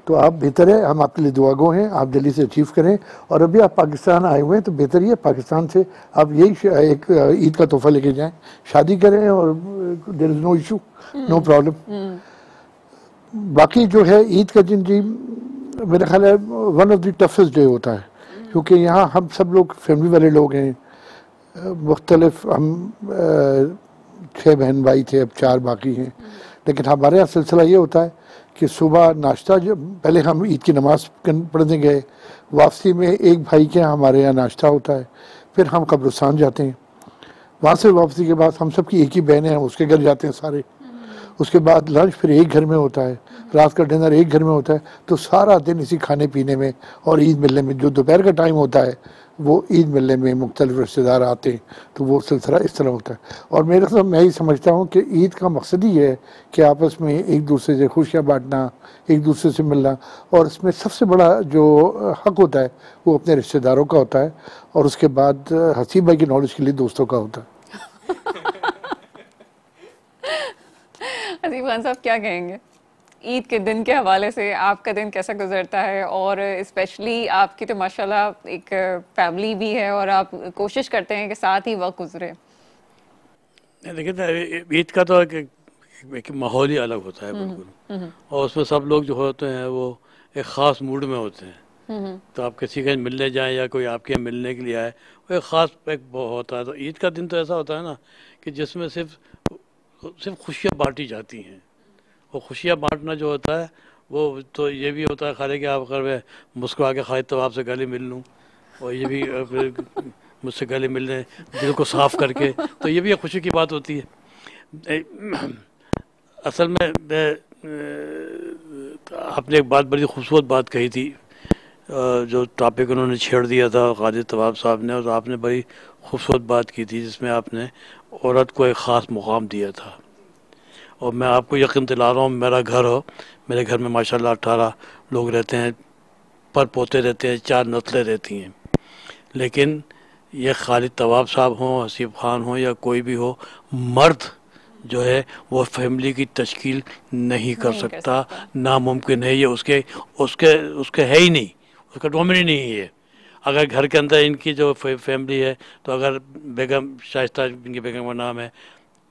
तो आप, बेहतर है, हम आपके लिए दुआगो हैं, आप जल्दी से अचीव करें। और अभी आप पाकिस्तान आए हुए हैं तो बेहतर ही है पाकिस्तान से आप यही एक ईद का तोहफा लेके जाएं, शादी करें, और there is no issue, no problem. बाकी जो है ईद का दिन जी, मेरा ख्याल है one of the toughest day होता है, क्योंकि यहाँ हम सब लोग फैमिली वाले लोग हैं, मुख्तलिफ, हम 6 बहन भाई थे, अब 4 बाकी हैं। लेकिन हमारे यहाँ सिलसिला ये होता है कि सुबह नाश्ता, जो पहले हम ईद की नमाज़ पढ़ने गए, वापसी में एक भाई के यहाँ हमारे यहाँ नाश्ता होता है, फिर हम कब्रिस्तान जाते हैं, वहाँ से वापसी के बाद हम सब की एक ही बहन है, उसके घर जाते हैं सारे। उसके बाद लंच फिर एक घर में होता है, रात का डिनर एक घर में होता है। तो सारा दिन इसी खाने पीने में और ईद मिलने में, जो दोपहर का टाइम होता है वो ईद मिलने में मुख्तलिफ रिश्तेदार आते हैं, तो वो सिलसिला इस तरह होता है। और मेरे साथ मैं ही समझता हूँ कि ईद का मकसद ही है कि आपस में एक दूसरे से खुशियाँ बांटना, एक दूसरे से मिलना, और इसमें सबसे बड़ा जो हक होता है वो अपने रिश्तेदारों का होता है, और उसके बाद हसीब भाई की नॉलेज के लिए दोस्तों का होता है। हसीब खान साहब क्या कहेंगे ईद के दिन के हवाले से? आपका दिन कैसा गुजरता है? और स्पेशली आपकी तो माशाल्लाह एक फैमिली भी है, और आप कोशिश करते हैं कि साथ ही वक्त गुजरे। देखिए, ईद का तो एक माहौल ही अलग होता है बिल्कुल, और उसमें सब लोग जो होते हैं वो एक ख़ास मूड में होते हैं। तो आप किसी के मिलने जाएं या कोई आपके यहाँ मिलने के लिए आए, वो एक ख़ास एक होता है। तो ईद का दिन तो ऐसा होता है ना कि जिसमें सिर्फ खुशियाँ बांटी जाती हैं। वो खुशियाँ बांटना जो होता है वो तो ये भी होता है खाली कि आप अगर मैं मुस्कुरा के खालिद तवाब से गले मिल लूँ, और ये भी मुझसे गले मिलने, दिल को साफ़ करके, तो ये भी एक खुशी की बात होती है। असल में आपने एक बात, बड़ी खूबसूरत बात कही थी, जो टॉपिक उन्होंने छेड़ दिया था खालिद तवाब साहब ने, और आपने बड़ी खूबसूरत बात की थी जिसमें आपने औरत को एक ख़ास मुकाम दिया था। और मैं आपको यकीन दिला रहा हूँ, मेरा घर हो, मेरे घर में माशाल्लाह 18 लोग रहते हैं, पर पोते रहते हैं, 4 नस्लें रहती हैं, लेकिन ये खालिद तवाब साहब हों, हसीब खान हो, या कोई भी हो, मर्द जो है वो फैमिली की तश्कील नहीं कर सकता, नामुमकिन है, ये उसके है ही नहीं, उसका डोमिनी नहीं है। अगर घर के अंदर इनकी जो फैमिली है, तो अगर बेगम शाइस्ता, इनकी बेगम का नाम है,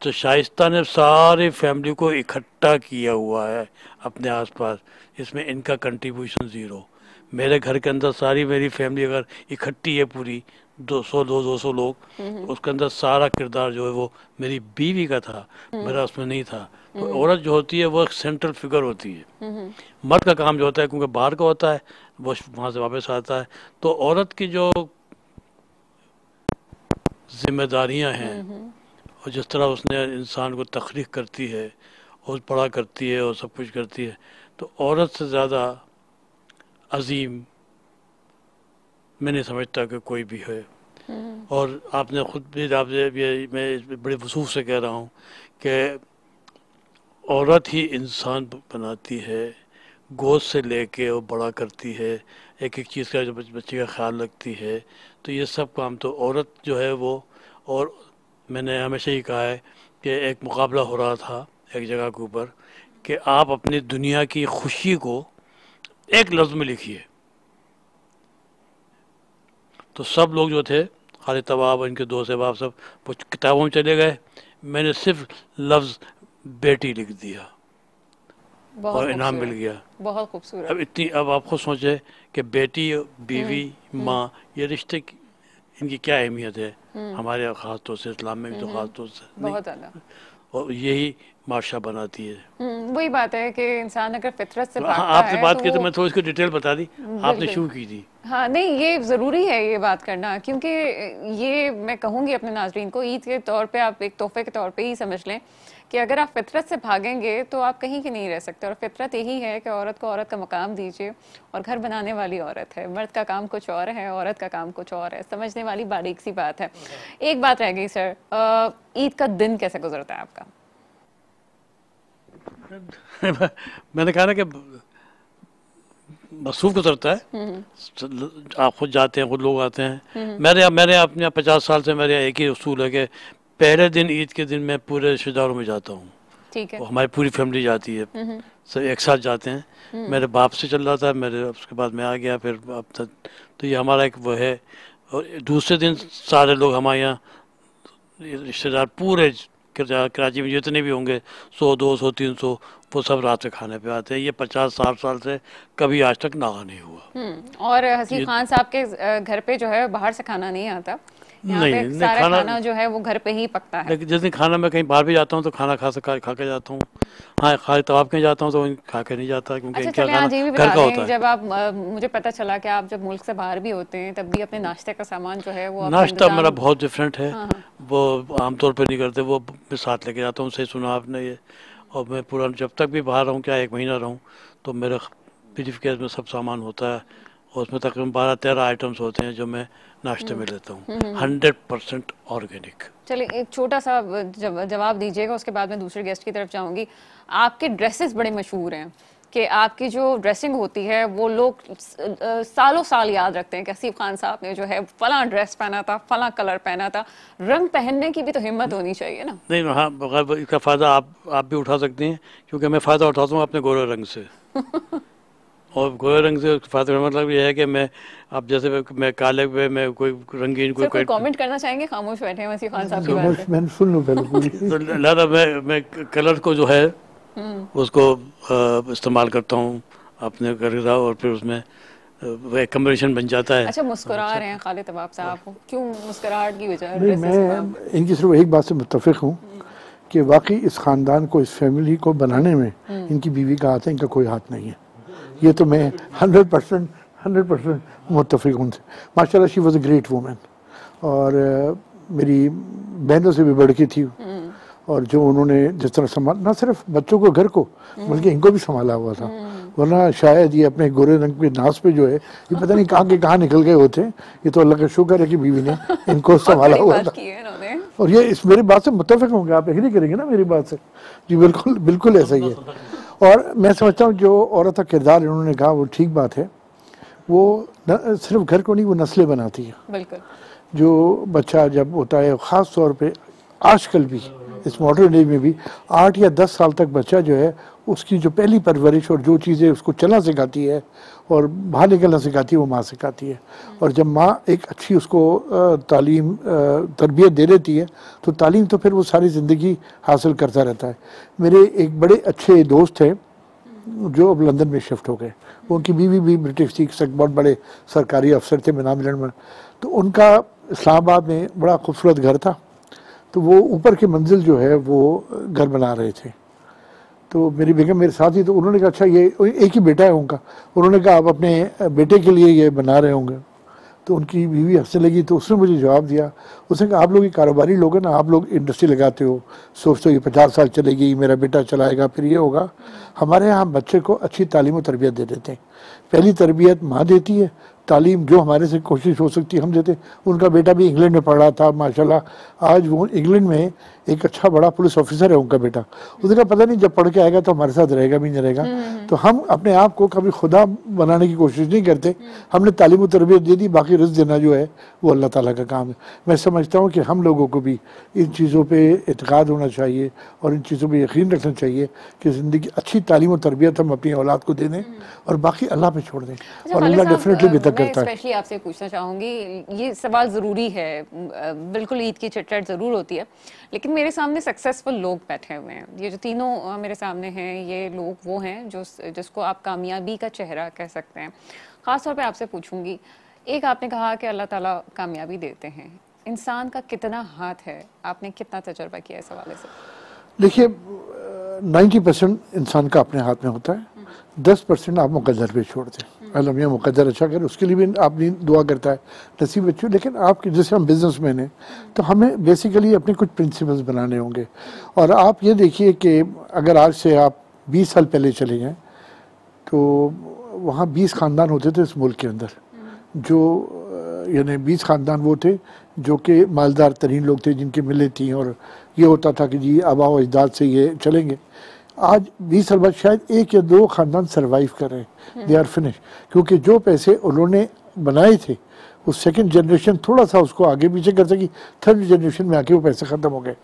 तो शाइस्ता ने सारी फैमिली को इकट्ठा किया हुआ है अपने आसपास, इसमें इनका कंट्रीब्यूशन ज़ीरो। मेरे घर के अंदर सारी मेरी फैमिली अगर इकट्ठी है पूरी 200 लोग, उसके अंदर सारा किरदार जो है वो मेरी बीवी का था, मेरा उसमें नहीं था। तो औरत जो होती है वो एक सेंट्रल फिगर होती है। मर्द का काम जो होता है, क्योंकि बाहर का होता है, वो वहाँ से वापस आता है। तो औरत की जो जिम्मेदारियाँ हैं, और जिस तरह उसने इंसान को तख्लीक करती है और बड़ा करती है और सब कुछ करती है, तो औरत से ज़्यादा अजीम मैं नहीं समझता कि कोई भी है। और आपने ख़ुद भी, आपसे ये मैं बड़े वसूख से कह रहा हूँ कि औरत ही इंसान बनाती है, गोश्त से लेके वो बड़ा करती है, एक एक चीज़ का जो बच्चे का ख्याल रखती है, तो ये सब काम तो औरत जो है वो। और मैंने हमेशा ही कहा है कि एक मुकाबला हो रहा था एक जगह के ऊपर कि आप अपनी दुनिया की खुशी को एक लफ्ज़ में लिखिए। तो सब लोग जो थे, खालिद तवाब, इनके दोस्त अहबाब, सब वो किताबों में चले गए। मैंने सिर्फ लफ्ज़ बेटी लिख दिया और इनाम मिल गया। बहुत खूबसूरत। अब आप खुद सोचें कि बेटी, बीवी, माँ, ये रिश्ते इनकी क्या अहमियत है हमारे ख़ास तौर से इस्लाम में भी, तो ख़ास तौर से बहुत ज़्यादा। और यही माशा बनाती है। वही बात है कि इंसान अगर फितरत से हाँ, भागता आपसे है बात तो की तो वो- मैं थोड़ी इसको डिटेल बता दी, आपने बिल्कुल। शुरू की थी। हाँ नहीं, ये ज़रूरी है ये बात करना, क्योंकि ये मैं कहूँगी अपने नाजरीन को, ईद के तौर पे आप एक तोहफे के तौर पे ही समझ लें कि अगर आप फितरत से भागेंगे तो आप कहीं की नहीं रह सकते। और फितरत यही है कि औरत को औरत का मकाम दीजिए, और घर बनाने वाली औरत है। मर्द का काम कुछ और है, औरत का काम कुछ और है। समझने वाली बारीक सी बात है। एक बात रह गई सर, ईद का दिन कैसे गुजरता है आपका? मैंने कहा ना कि मसरूफ गुजरता है। आप खुद जाते हैं, खुद लोग आते हैं। मेरे अपने 50 साल से मेरे एक ही उसूल है कि पहले दिन, ईद के दिन, मैं पूरे रिश्तेदारों में जाता हूँ। ठीक है। और हमारी पूरी फैमिली जाती है, सब एक साथ जाते हैं। मेरे बाप से चल रहा था, मेरे उसके बाद मैं आ गया, फिर अब तक। तो ये हमारा एक वो है। और दूसरे दिन सारे लोग हमारे यहाँ रिश्तेदार पूरे कराची में जितने भी होंगे, 100, 200, 300, वो सब रात में खाने पे आते हैं। ये 50-60 साल से कभी आज तक नागा नहीं हुआ। और हसीब खान साहब के घर पे जो है बाहर से खाना नहीं आता, यहाँ नहीं, पे नहीं, सारा खाना- खाना जो है वो घर पे ही पकता है। लेकिन जिस दिन खाना मैं कहीं बाहर भी जाता हूँ तो खाना खा के जाता हूँ। हाँ, खालिद तवाब कहीं जाता हूँ तो खा के नहीं जाता, क्योंकि अच्छा इनका चलिए, आज खाना ये भी घर बता का दें, होता है। जब आप मुझे पता चला कि आप जब मुल्क से बाहर भी होते हैं तब भी अपने नाश्ते का सामान जो है वो अपना नाश्ता इंतजाम- मेरा बहुत डिफरेंट है। हाँ, वो आमतौर पर नहीं करते, वो मैं साथ लेके जाता हूँ। सही सुना आपने ये। और मैं पूरा जब तक भी बाहर रहूँ, क्या 1 महीना रहूँ, तो मेरे ब्रीफ केस में सब सामान होता है। और उसमें तकरीबन 12-13 आइटम्स होते हैं जो मैं नाश्ते में लेता हूँ। 100% ऑर्गेनिक। चलिए एक छोटा सा जवाब दीजिएगा, उसके बाद मैं दूसरे गेस्ट की तरफ जाऊंगी। आपके ड्रेसेस बड़े मशहूर हैं कि आपकी जो ड्रेसिंग होती है वो लोग सालों साल याद रखते हैं कि हसीब खान साहब ने जो है फला ड्रेस पहना था, फला कलर पहना था। रंग पहनने की भी तो हिम्मत होनी चाहिए ना। नहीं, हाँ, बगैर इसका फ़ायदा आप भी उठा सकती हैं, क्योंकि मैं फ़ायदा उठाता हूँ अपने गोरे रंग से। और गोरे रंग से फ़ायदा का मतलब ये है कि अब जैसे मैं काले पे, मैं कोई रंगीन सर कोई कोई कमेंट करना चाहेंगे? खामोश बैठे हैं हसीब खान साहब की बात पे। मैंने सुन लूँ पहले पूरी। तो लिहाजा मैं कलर को जो है उसको इस्तेमाल करता हूँ अपने घर का, और फिर उसमें वो एक कम्बिनेशन बन जाता है। अच्छा, मुस्कुरा रहे हैं खालिद तवाब साहब, क्यों मुस्कुराहट की वजह? नहीं, मैं इनकी सिर्फ एक बात से मुत्तफिक हूँ कि वाकई इस ख़ानदान को, इस फैमिली को बनाने में इनकी बीवी का हाथ है, इनका कोई हाथ नहीं है। ये तो मैं 100% मुत्तफिक हूँ उनसे। माशाल्लाह, she was a great women, और मेरी बहनों से भी बढ़ के थी। और जो उन्होंने जिस तरह संभाल, ना सिर्फ बच्चों को, घर को, बल्कि इनको भी संभाला हुआ था। वरना शायद ये अपने गोरे रंग पे नाज पे जो है, ये पता नहीं कहाँ के कहाँ निकल गए होते। ये तो अल्लाह का शुक्र है कि बीवी ने इनको संभाला हुआ था। और ये इस मेरी बात से मुत्तफिक होंगे, आप एग्री करेंगे ना मेरी बात से? जी बिल्कुल, बिल्कुल ऐसा ही है। और मैं समझता हूँ जो औरत का किरदार इन्होंने कहा वो ठीक बात है। वो सिर्फ घर को नहीं, वो नस्लें बनाती है। बिल्कुल। जो बच्चा जब होता है, ख़ास तौर पे आजकल भी इस मॉडर्न एज में भी 8 या 10 साल तक बच्चा जो है, उसकी जो पहली परवरिश और जो चीज़ें उसको चलना सिखाती है और बाहर निकलना सिखाती है, वो माँ सिखाती है। और जब माँ एक अच्छी उसको तालीम, तरबियत दे देती है, तो तालीम तो फिर वो सारी ज़िंदगी हासिल करता रहता है। मेरे एक बड़े अच्छे दोस्त थे जो अब लंदन में शिफ्ट हो गए। उनकी बीवी भी ब्रिटिश थी, बहुत बड़े सरकारी अफसर थे, मैं नाम लेने में। तो उनका इस्लामाबाद में बड़ा खूबसूरत घर था। तो वो ऊपर की मंजिल जो है वो घर बना रहे थे। तो मेरी बेगम मेरे साथ ही, तो उन्होंने कहा अच्छा, ये एक ही बेटा है उनका। उन्होंने कहा आप अपने बेटे के लिए ये बना रहे होंगे। तो उनकी बीवी हंसने लगी। तो उसने मुझे जवाब दिया, उसने कहा आप लोग ये कारोबारी लोग हैं ना, आप लोग इंडस्ट्री लगाते हो, सोचते हो ये 50 साल चलेगी, मेरा बेटा चलाएगा, फिर ये होगा। हमारे यहाँ बच्चे को अच्छी तालीम और तरबियत दे देते हैं। पहली तरबियत माँ देती है, तालीम जो हमारे से कोशिश हो सकती है हम देते। उनका बेटा भी इंग्लैंड में पढ़ रहा था माशाल्लाह, आज वो इंग्लैंड में एक अच्छा बड़ा पुलिस ऑफिसर है उनका बेटा। उसका पता नहीं जब पढ़ के आएगा तो हमारे साथ रहेगा भी नहीं रहेगा। तो हम अपने आप को कभी खुदा बनाने की कोशिश नहीं करते, हमने तालीम और तरबियत दे दी, बाकी रिज़्क़ देना जो है वो अल्लाह ताला का काम है। मैं समझता हूँ कि हम लोगों को भी इन चीज़ों पे एतक़ाद होना चाहिए और इन चीज़ों पे यकीन रखना चाहिए कि ज़िंदगी अच्छी तालीम और तरबियत हम अपनी औलाद को दे दें और बाकी अल्लाह पे छोड़ दें, और अल्लाह डेफिनेटली बेहतर करता है। स्पेशली आपसे पूछना चाहूँगी, ये सवाल ज़रूरी है, बिल्कुल ईद की चिटचैट ज़रूर होती है, लेकिन मेरे सामने सक्सेसफुल लोग बैठे हुए हैं। ये जो तीनों मेरे सामने हैं, ये लोग वो हैं जिसको आप कामयाबी का चेहरा कह सकते हैं। ख़ास तौर पे आपसे पूछूंगी, एक आपने कहा कि अल्लाह ताला कामयाबी देते हैं, इंसान का कितना हाथ है, आपने कितना तजर्बा किया इस हवाले से? देखिए 90% इंसान का अपने हाथ में होता है, 10% आप मुकद्दर पे छोड़ दें। अल्लाह मियाँ मुकद्दर अच्छा करे, उसके लिए भी आपने दुआ करता है नसीब अच्छी। लेकिन आपके जैसे हम बिजनेसमैन हैं तो हमें बेसिकली अपने कुछ प्रिंसिपल्स बनाने होंगे। और आप ये देखिए कि अगर आज से आप 20 साल पहले चले जाएँ तो वहाँ 20 ख़ानदान होते थे इस मुल्क के अंदर, जो यानी 20 ख़ानदान वो थे जो कि मालदार तरीन लोग थे, जिनकी मिलें थी, और ये होता था कि जी आबा व अजदाद से ये चलेंगे। आज 20 साल बाद शायद 1 या 2 ख़ानदान सर्वाइव कर रहे हैं, दे आर फिनिश, क्योंकि जो पैसे उन्होंने बनाए थे वो सेकंड जनरेशन थोड़ा सा उसको आगे पीछे कर सकी, थर्ड जनरेशन में आके वो पैसे ख़त्म हो गए।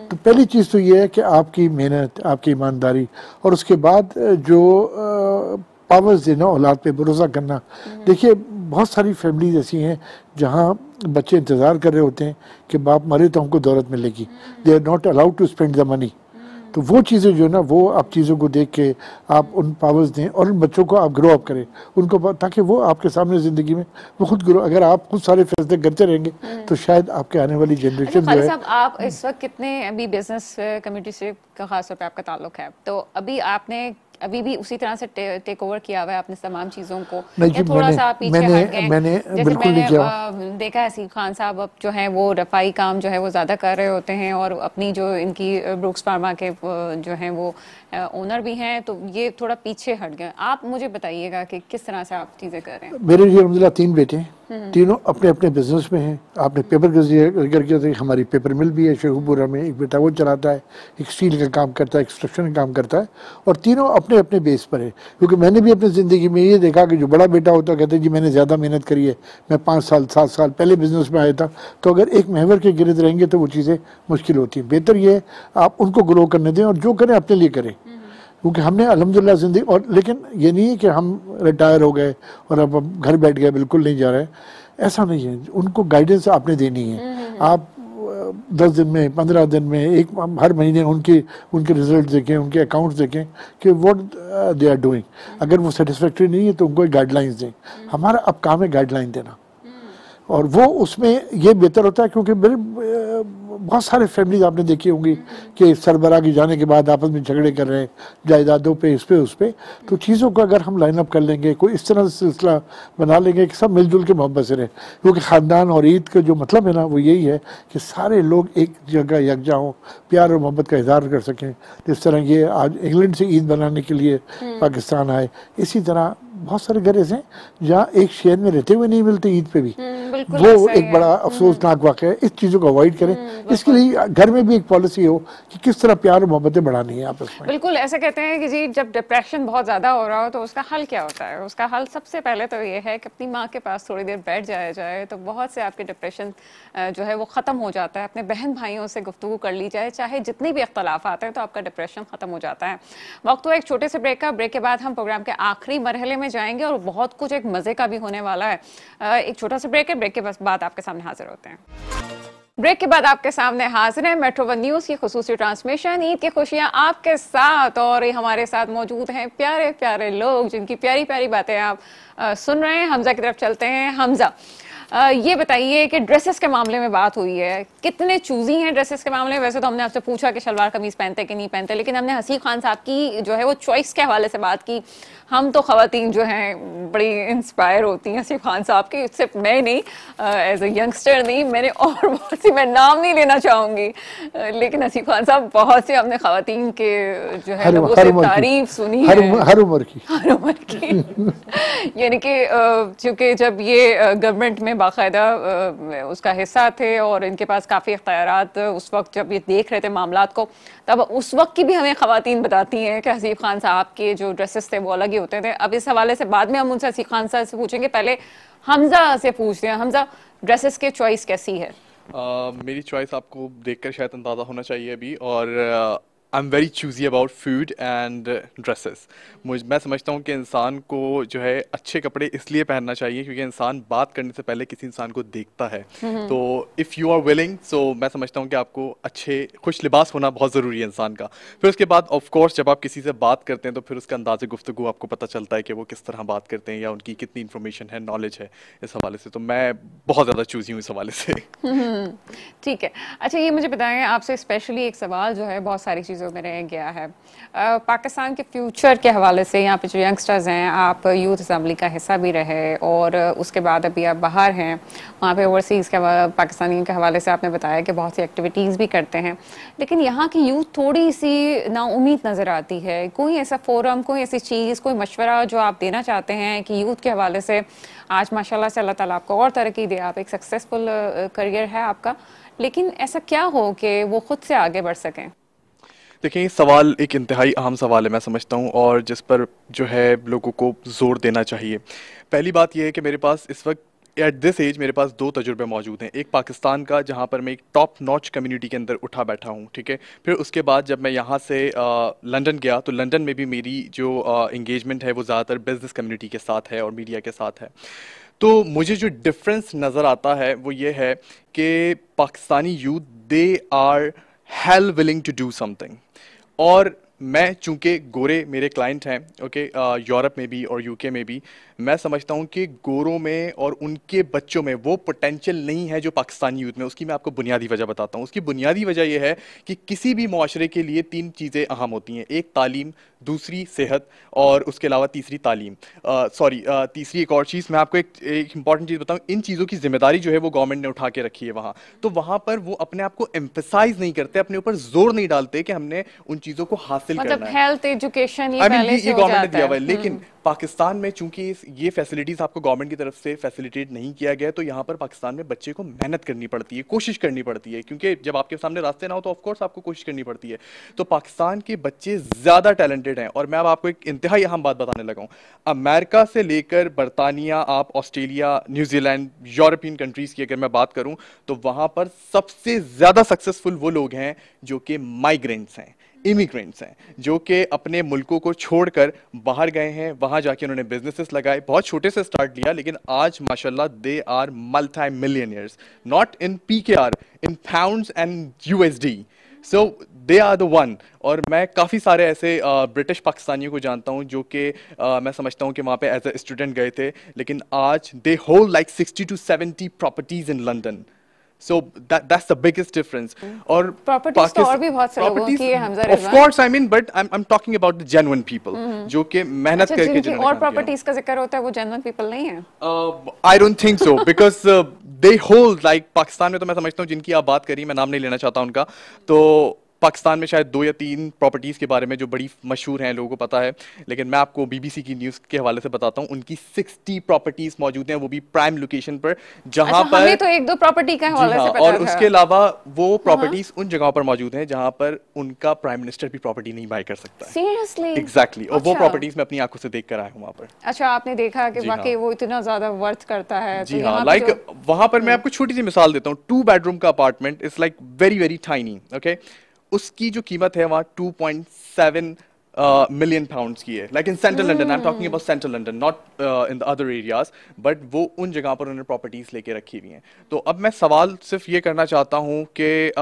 तो पहली चीज़ तो ये है कि आपकी मेहनत, आपकी ईमानदारी, और उसके बाद जो पावर्स देना, औलाद पे भरोसा करना। देखिए बहुत सारी फैमिलीज ऐसी हैं जहाँ बच्चे इंतज़ार कर रहे होते हैं कि बाप मरे तो हमको दौलत मिलेगी, they are not allowed to spend the money. तो वो चीज़ें जो है ना, वो आप चीज़ों को देख के आप उन पावर्स दें और उन बच्चों को आप ग्रो अप करें उनको, ताकि वो आपके सामने ज़िंदगी में वो खुद ग्रो। अगर आप खुद सारे फैसले करते रहेंगे तो शायद आपके आने वाली जनरेशन जो है। आप इस वक्त कितने अभी बिजनेस कम्युनिटी से खासतौर पे आपका ताल्लुक है, तो अभी आपने अभी भी उसी तरह से टेक ओवर किया हुआ है आपने तमाम चीज़ों को, या थोड़ा सा पीछे हट गए? मैंने बिल्कुल नहीं किया। देखा है असीम खान साहब अब जो है वो रफ़ाई काम जो है वो ज़्यादा कर रहे होते हैं, और अपनी जो इनकी ब्रुक्स फार्मा के जो हैं वो ओनर भी हैं, तो ये थोड़ा पीछे हट गए। आप मुझे बताइएगा कि किस तरह से आप चीज़ें कर रहे हैं। मेरे लिए अलहमदिल्ला 3 बेटे हैं, तीनों अपने अपने बिजनेस में हैं। आपने पेपर का जिक्र किया था, हमारी पेपर मिल भी है शेखुपुरा में, एक बेटा वो चलाता है, एक स्टील का काम करता है, एक्सट्रक्शन का काम करता है, और तीनों अपने अपने बेस पर है। क्योंकि मैंने भी अपनी ज़िंदगी में ये देखा कि जो बड़ा बेटा होता है कहते हैं जी मैंने ज़्यादा मेहनत करी है, मैं 5 साल 7 साल पहले बिजनेस में आया था। तो अगर एक महवर के गिरद रहेंगे तो वो चीज़ें मुश्किल होती हैं। बेहतर ये है आप उनको ग्रो करने दें और जो करें अपने लिए करें, क्योंकि हमने अल्हम्दुलिल्लाह ज़िंदगी, और लेकिन ये नहीं है कि हम रिटायर हो गए और अब घर बैठ गए, बिल्कुल नहीं जा रहे, ऐसा नहीं है। उनको गाइडेंस आपने देनी है। आप 10 दिन में, 15 दिन में, हर महीने उनके रिजल्ट देखें, उनके अकाउंट्स देखें कि व्हाट दे आर डूइंग। अगर वो सेटिस्फैक्ट्री नहीं है तो उनको गाइडलाइंस दें। हमारा अब काम है गाइडलाइन देना, और वो उसमें ये बेहतर होता है। क्योंकि मेरे बहुत सारे फैमिलीज आपने देखी होंगी कि सरबराह की जाने के बाद आपस में झगड़े कर रहे हैं जायदादों पे, इस पे उस पे। तो चीज़ों को अगर हम लाइन अप कर लेंगे, कोई इस तरह से सिलसिला बना लेंगे कि सब मिलजुल के मोहब्बत से रहें, क्योंकि ख़ानदान और ईद का जो मतलब है ना वो यही है कि सारे लोग एक जगह यकजा हों, प्यार और मोहब्बत का इज़हार कर सकें। जिस तरह ये आज इंग्लैंड से ईद बनाने के लिए पाकिस्तान आए, इसी तरह बहुत सारे घर ऐसे हैं जहाँ एक शहर में रहते हुए नहीं मिलते ईद पे भी। वो एक बड़ा अफसोसनाक वाक़या है। इस चीज़ों को अवॉइड करें। इसके लिए घर में भी एक पॉलिसी हो कि किस तरह प्यार और मोहब्बतें बढ़ानी है आपस में। बिल्कुल ऐसे कहते हैं कि जी जब डिप्रेशन बहुत ज़्यादा हो रहा हो तो उसका हल क्या होता है? उसका हल सबसे पहले तो ये है कि अपनी माँ के पास थोड़ी देर बैठ जाया जाए, तो बहुत से आपके डिप्रेशन जो है वो ख़त्म हो जाता है। अपने बहन भाइयों से गुफ्तगू कर ली जाए, चाहे जितने भी इख्तलाफ आते हैं, तो आपका डिप्रेशन ख़त्म हो जाता है। वक्त तो एक छोटे से ब्रेक का। ब्रेक के बाद हम प्रोग्राम के आखिरी मरहले में जाएंगे और बहुत कुछ एक मज़े का भी होने वाला है। एक छोटा सा ब्रेक है, ब्रेक के बाद आपके सामने हाजिर होते हैं। ब्रेक के बाद आपके सामने हाजिर है मेट्रो वन न्यूज़ की खुसूसी ट्रांसमिशन ईद की खुशियाँ आपके साथ, और हमारे साथ मौजूद हैं प्यारे प्यारे लोग जिनकी प्यारी प्यारी बातें आप सुन रहे हैं। हमजा की तरफ चलते हैं। हमजा, ये बताइए कि ड्रेसेस के मामले में बात हुई है, कितने चूजी हैं ड्रेसेस के मामले में? वैसे तो हमने आपसे पूछा कि शलवार कमीज पहनते कि नहीं पहनते, लेकिन हमने हसीब खान साहब की जो है वो चॉइस के हवाले से बात की। हम तो खवातीन जो हैं बड़ी इंस्पायर होती हैं हसीब खान साहब की, सिर्फ मैं नहीं, एज ए यंगस्टर नहीं, मैंने और बहुत सी, मैं नाम नहीं लेना चाहूँगी, लेकिन हसीब खान साहब बहुत से हमने खवातीन के जो है वो तारीफ सुनी है हर उम्र की यानी कि चूँकि जब ये गवर्नमेंट में बाकायदा उसका हिस्सा थे और इनके पास काफ़ी इख्तियारात उस वक्त जब ये देख रहे थे मामलात को, तब उस वक्त की भी हमें खवातीन बताती हैं कि हसीब खान साहब के जो ड्रेसेस थे वो अलग ही होते थे। अब इस हवाले से बाद में हम उनसे हसीब खान साहब से पूछेंगे, पहले हमजा से पूछते हैं। हमजा, ड्रेसेस की चॉइस कैसी है? मेरी चॉइस आपको देखकर शायद अंदाज़ा होना चाहिए अभी, और I am very choosy about food and dresses. मैं समझता हूँ कि इंसान को जो है अच्छे कपड़े इसलिए पहनना चाहिए क्योंकि इंसान बात करने से पहले किसी इंसान को देखता है। तो इफ़ यू आर विलिंग, सो मैं समझता हूँ कि आपको अच्छे खुश लिबास होना बहुत ज़रूरी है इंसान का। फिर उसके बाद ऑफ कोर्स जब आप किसी से बात करते हैं तो फिर उसका अंदाज़े गुफ्तगू आपको पता चलता है कि वो किस तरह बात करते हैं या उनकी कितनी इन्फॉर्मेशन है, नॉलेज है। इस हवाले से तो मैं बहुत ज़्यादा चूजी हूँ इस हवाले से। ठीक है। अच्छा, ये मुझे बताएं, आपसे स्पेशली एक सवाल जो है बहुत सारी चीज़ों में रह गया है, पाकिस्तान के फ्यूचर के हवाले से। यहाँ पे जो यंगस्टर्स हैं, आप यूथ असम्बली का हिस्सा भी रहे और उसके बाद अभी आप बाहर हैं, वहाँ पे ओवरसीज़ के पाकिस्तानियों के हवाले से आपने बताया कि बहुत सी एक्टिविटीज़ भी करते हैं, लेकिन यहाँ की यूथ थोड़ी सी नाउम्मीद नज़र आती है। कोई ऐसा फोरम, कोई ऐसी चीज़, कोई मशवरा जो आप देना चाहते हैं कि यूथ के हवाले से? आज माशाल्लाह से अल्लाह ताला आपको और तरक्की दे, आप एक सक्सेसफुल करियर है आपका, लेकिन ऐसा क्या हो कि वो खुद से आगे बढ़ सकें? देखिए, सवाल एक इंतहाई अहम सवाल है मैं समझता हूँ, और जिस पर जो है लोगों को ज़ोर देना चाहिए। पहली बात यह है कि मेरे पास इस वक्त एट दिस एज मेरे पास दो तजुर्बे मौजूद हैं। एक पाकिस्तान का, जहाँ पर मैं एक टॉप नॉच कम्युनिटी के अंदर उठा बैठा हूँ, ठीक है। फिर उसके बाद जब मैं यहाँ से लंदन गया तो लंदन में भी मेरी जो इंगेजमेंट है वो ज़्यादातर बिजनेस कम्युनिटी के साथ है और मीडिया के साथ है। तो मुझे जो डिफरेंस नज़र आता है वो ये है कि Pakistani youth, they are hell willing to do something. और मैं चूंकि गोरे मेरे क्लाइंट हैं, ओके, यूरोप में भी और यूके में भी, मैं समझता हूं कि गोरों में और उनके बच्चों में वो पोटेंशियल नहीं है जो पाकिस्तानी यूथ में। उसकी मैं आपको बुनियादी वजह बताता हूं। उसकी बुनियादी वजह यह है कि किसी भी मुआशरे के लिए तीन चीज़ें अहम होती हैं। एक तालीम, दूसरी सेहत, और उसके अलावा तीसरी तीसरी एक और चीज़। मैं आपको एक इंपॉर्टेंट चीज़ बताऊं, इन चीज़ों की जिम्मेदारी जो है वो गवर्नमेंट ने उठा के रखी है वहाँ। तो वहाँ पर वो अपने आप को एम्फेसाइज नहीं करते, अपने ऊपर जोर नहीं डालते कि हमने उन चीज़ों को हासिल मतलब करना है। हेल्थ, एजुकेशन, ये पहले से हो गवर्नमेंट ने जाता दिया हुआ है। है, लेकिन पाकिस्तान में चूंकि ये फैसिलिटीज आपको गवर्नमेंट की तरफ से फैसिलिटेट नहीं किया गया, तो यहाँ पर पाकिस्तान में बच्चे को मेहनत करनी पड़ती है, कोशिश करनी पड़ती है, क्योंकि जब आपके सामने रास्ते ना हो तो ऑफ कोर्स आपको कोशिश करनी पड़ती है। तो पाकिस्तान के बच्चे ज़्यादा टैलेंटेड हैं। और मैं अब आपको एक इंतहाई अहम बात बताने लगा हूँ। अमेरिका से लेकर बरतानिया, आप ऑस्ट्रेलिया, न्यूजीलैंड, यूरोपियन कंट्रीज़ की अगर मैं बात करूँ तो वहाँ पर सबसे ज़्यादा सक्सेसफुल वो लोग हैं जो कि माइग्रेंट्स हैं, इमिग्रेंट्स हैं, जो कि अपने मुल्कों को छोड़कर बाहर गए हैं। वहाँ जाके उन्होंने बिजनेसेस लगाए, बहुत छोटे से स्टार्ट लिया, लेकिन आज माशाल्लाह they are multi millionaires, not in PKR, in pounds and USD. So they are the one. और मैं काफ़ी सारे ऐसे ब्रिटिश पाकिस्तानियों को जानता हूँ जो कि मैं समझता हूँ कि वहाँ पे एज ए स्टूडेंट गए थे, लेकिन आज they hold like 60 to 70 properties in London. So that's the biggest difference. और प्रॉपर्टीज तो और भी बहुत से लोगों की है, Hamza Rizwan. Of course, I mean, but I'm talking about the genuine people, जो कि मेहनत करके जिन्होंने काम किया। और प्रॉपर्टीज का जिक्र होता है, वो genuine people नहीं है? I don't think so, because they hold like Pakistan में तो मैं समझता हूँ जिनकी आप बात करी, मैं नाम नहीं लेना चाहता उनका, तो पाकिस्तान में शायद 2 या 3 प्रॉपर्टीज़ के बारे में जो बड़ी मशहूर हैं, लोगों को पता है। लेकिन मैं आपको बीबीसी की न्यूज़ के हवाले से बताता हूँ, उनकी 60 प्रॉपर्टीज़ मौजूद हैं, वो भी प्राइम लोकेशन पर, जहां पर हमें तो 1-2 प्रॉपर्टी का हवाले से पता और था। उसके अलावा वो प्रॉपर्टीज़ उन जगहों पर मौजूद हैं जहां पर उनका प्राइम मिनिस्टर भी प्रॉपर्टी नहीं बाय कर सकता है। सीरियसली? एग्जैक्टली। और वो प्रॉपर्टीज़ मैं अपनी आंखों से देख कर आया हूँ वहाँ पर। अच्छा, आपने देखा कि वाकई वो इतना ज़्यादा वर्थ करता है? जी हाँ, लाइक वहाँ पर मैं आपको छोटी सी मिसाल देता हूँ। 2 बेडरूम का apartment is like very very tiny, okay. उसकी जो कीमत है वहाँ 2.7 मिलियन पाउंड्स की है, like in central London. I am talking about central London, not in the other areas, but वो उन जगह पर उन्होंने प्रॉपर्टीज लेके रखी हुई हैं। तो अब मैं सवाल सिर्फ ये करना चाहता हूँ कि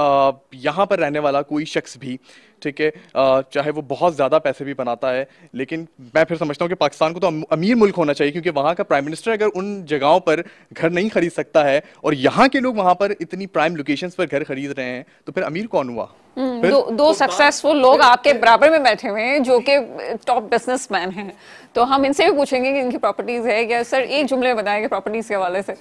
यहाँ पर रहने वाला कोई शख्स भी ठीक है, चाहे वो बहुत ज़्यादा पैसे भी बनाता है, लेकिन मैं फिर समझता हूँ कि पाकिस्तान को तो अमीर मुल्क होना चाहिए, क्योंकि वहाँ का प्राइम मिनिस्टर अगर उन जगहों पर घर नहीं खरीद सकता है और यहाँ के लोग वहाँ पर इतनी प्राइम लोकेशंस पर घर खरीद रहे हैं, तो फिर अमीर कौन हुआ? दो सक्सेसफुल लोग आपके बराबर में बैठे हुए हैं जो कि टॉप बिजनेसमैन हैं, तो हम इनसे भी पूछेंगे कि इनकी प्रॉपर्टीज है क्या। सर एक जुमले बताएंगे प्रॉपर्टीज के हवाले से।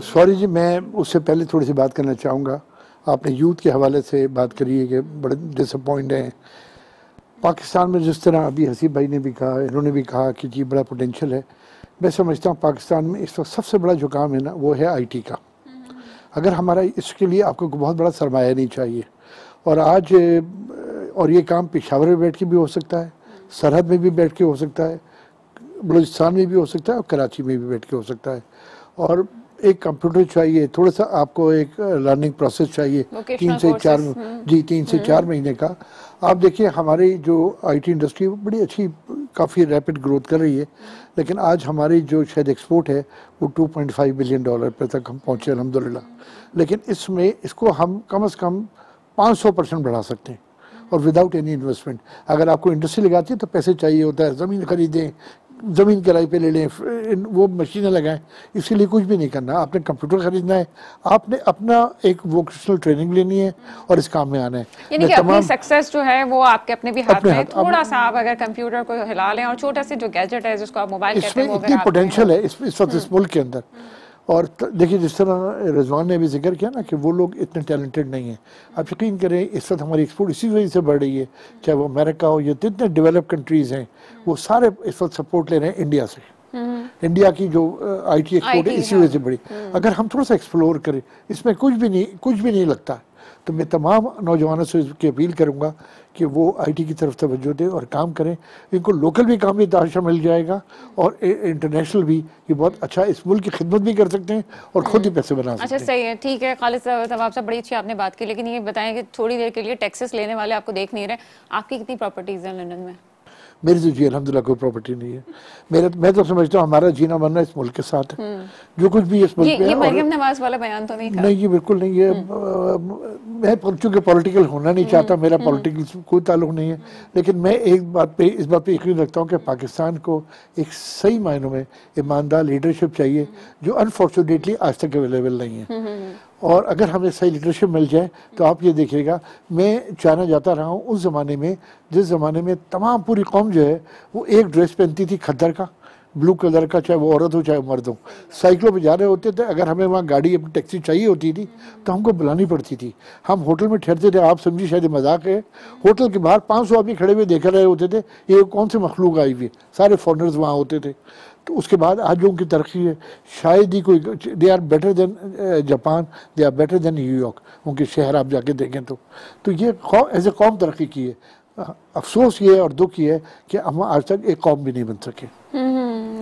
सॉरी जी, मैं उससे पहले थोड़ी सी बात करना चाहूँगा। आपने यूथ के हवाले से बात करी है कि बड़े डिसअपॉइंट हैं पाकिस्तान में, जिस तरह अभी हसीब भाई ने भी कहा, इन्होंने भी कहा कि जी बड़ा पोटेंशियल है। मैं समझता हूँ पाकिस्तान में इस वक्त सबसे बड़ा जो काम है ना वो है आईटी का। अगर हमारा इसके लिए आपको बहुत बड़ा सरमाया नहीं चाहिए, और आज और ये काम पेशावर में बैठ के भी हो सकता है, सरहद में भी बैठ के हो सकता है, बलूचिस्तान में भी हो सकता है और कराची में भी बैठ के हो सकता है। और एक कंप्यूटर चाहिए, थोड़ा सा आपको एक लर्निंग प्रोसेस चाहिए, 3 से 4 महीने का। आप देखिए हमारी जो आईटी इंडस्ट्री बड़ी अच्छी, काफ़ी रैपिड ग्रोथ कर रही है, लेकिन आज हमारी जो शायद एक्सपोर्ट है वो $2.5 बिलियन पर तक हम पहुँचे अल्हम्दुलिल्लाह। लेकिन इसमें इसको हम कम से कम 500% बढ़ा सकते हैं, और विदाउट एनी इन्वेस्टमेंट। अगर आपको इंडस्ट्री लगाती है तो पैसे चाहिए होता है, ज़मीन खरीदें, ज़मीन किराए पे ले लें, वो मशीनें लगाएं, इसके लिए कुछ भी नहीं करना। आपने कंप्यूटर खरीदना है, आपने अपना एक वोकेशनल ट्रेनिंग लेनी है और इस काम में आना है। यानी कि अपनी सक्सेस जो है वो आपके अपने भी हाथ में है। थोड़ा सा आप अगर कंप्यूटर को हिला लें और छोटा सा जो गैजेट है जिसको आप मोबाइल कहते हैं, इसमें इतनी पोटेंशियल है इस वक्त इस मुल्क के अंदर। और देखिए जिस तरह रिजवान ने भी जिक्र किया ना कि वो लोग इतने टैलेंटेड नहीं हैं, आप यकीन करें इस वक्त हमारी एक्सपोर्ट इसी वजह से बढ़ रही है, चाहे वो अमेरिका हो या जितने डेवलप कंट्रीज़ हैं वो सारे इस वक्त सपोर्ट ले रहे हैं इंडिया से। इंडिया की जो आईटी एक्सपोर्ट है इसी वजह से बढ़ी। अगर हम थोड़ा सा एक्सप्लोर करें, इसमें कुछ भी नहीं लगता। तो मैं तमाम नौजवानों से इसकी अपील करूंगा कि वो आईटी की तरफ तवज्जो दें और काम करें। इनको लोकल भी काम की तमाशा मिल जाएगा और इंटरनेशनल भी, ये बहुत अच्छा इस मुल्क की खिदमत भी कर सकते हैं और खुद ही पैसे बना सकते हैं। अच्छा सही है, ठीक है। खालिद साहब आपसे बड़ी अच्छी आपने बात की, लेकिन ये बताएं कि थोड़ी देर के लिए टैक्सेस लेने वाले आपको देख नहीं रहे, आपकी कितनी प्रॉपर्टीज हैं लंदन में? मेरी तो जी अल्हम्दुलिल्लाह कोई प्रॉपर्टी नहीं है। मैं तो समझता हूँ हमारा जीना मरना इस मुल्क के साथ है, जो कुछ भी इस मुल्क पे है। ये मरियम नवाज वाला बयान तो नहीं था? नहीं, ये बिल्कुल नहीं है। मैं चूँकि पॉलिटिकल होना नहीं चाहता, मेरा पॉलिटिकल से कोई ताल्लुक नहीं है, लेकिन मैं इस बात पे यकीन रखता हूँ कि पाकिस्तान को एक सही मायनों में ईमानदार लीडरशिप चाहिए, जो अनफॉर्चुनेटली आज तक अवेलेबल नहीं है। और अगर हमें सही लीडरशिप मिल जाए तो आप ये देखिएगा, मैं चाइना जाता रहा हूँ उस ज़माने में जिस ज़माने में तमाम पूरी कौम जो है वो एक ड्रेस पहनती थी खद्दर का, ब्लू कलर का, चाहे वो औरत हो चाहे मर्द हो। साइकिलों पे जा रहे होते थे, अगर हमें वहाँ गाड़ी अपनी टैक्सी चाहिए होती थी तो हमको बुलानी पड़ती थी। हम होटल में ठहरते थे, आप समझिए शायद मजाक है, होटल के बाहर 500 आदमी खड़े हुए देख रहे होते थे, ये कौन से मखलूक आई हुई है, सारे फॉरनर्स वहाँ होते थे। तो उसके बाद आज जो उनकी तरक्की है शायद ही कोई, they are better than Japan, they are better than New York. उनके शहर आप जाके देखें तो ये एज ए कौम तरक्की की है। अफसोस ये है और दुख ये है कि हम आज तक एक कौम भी नहीं बन सके।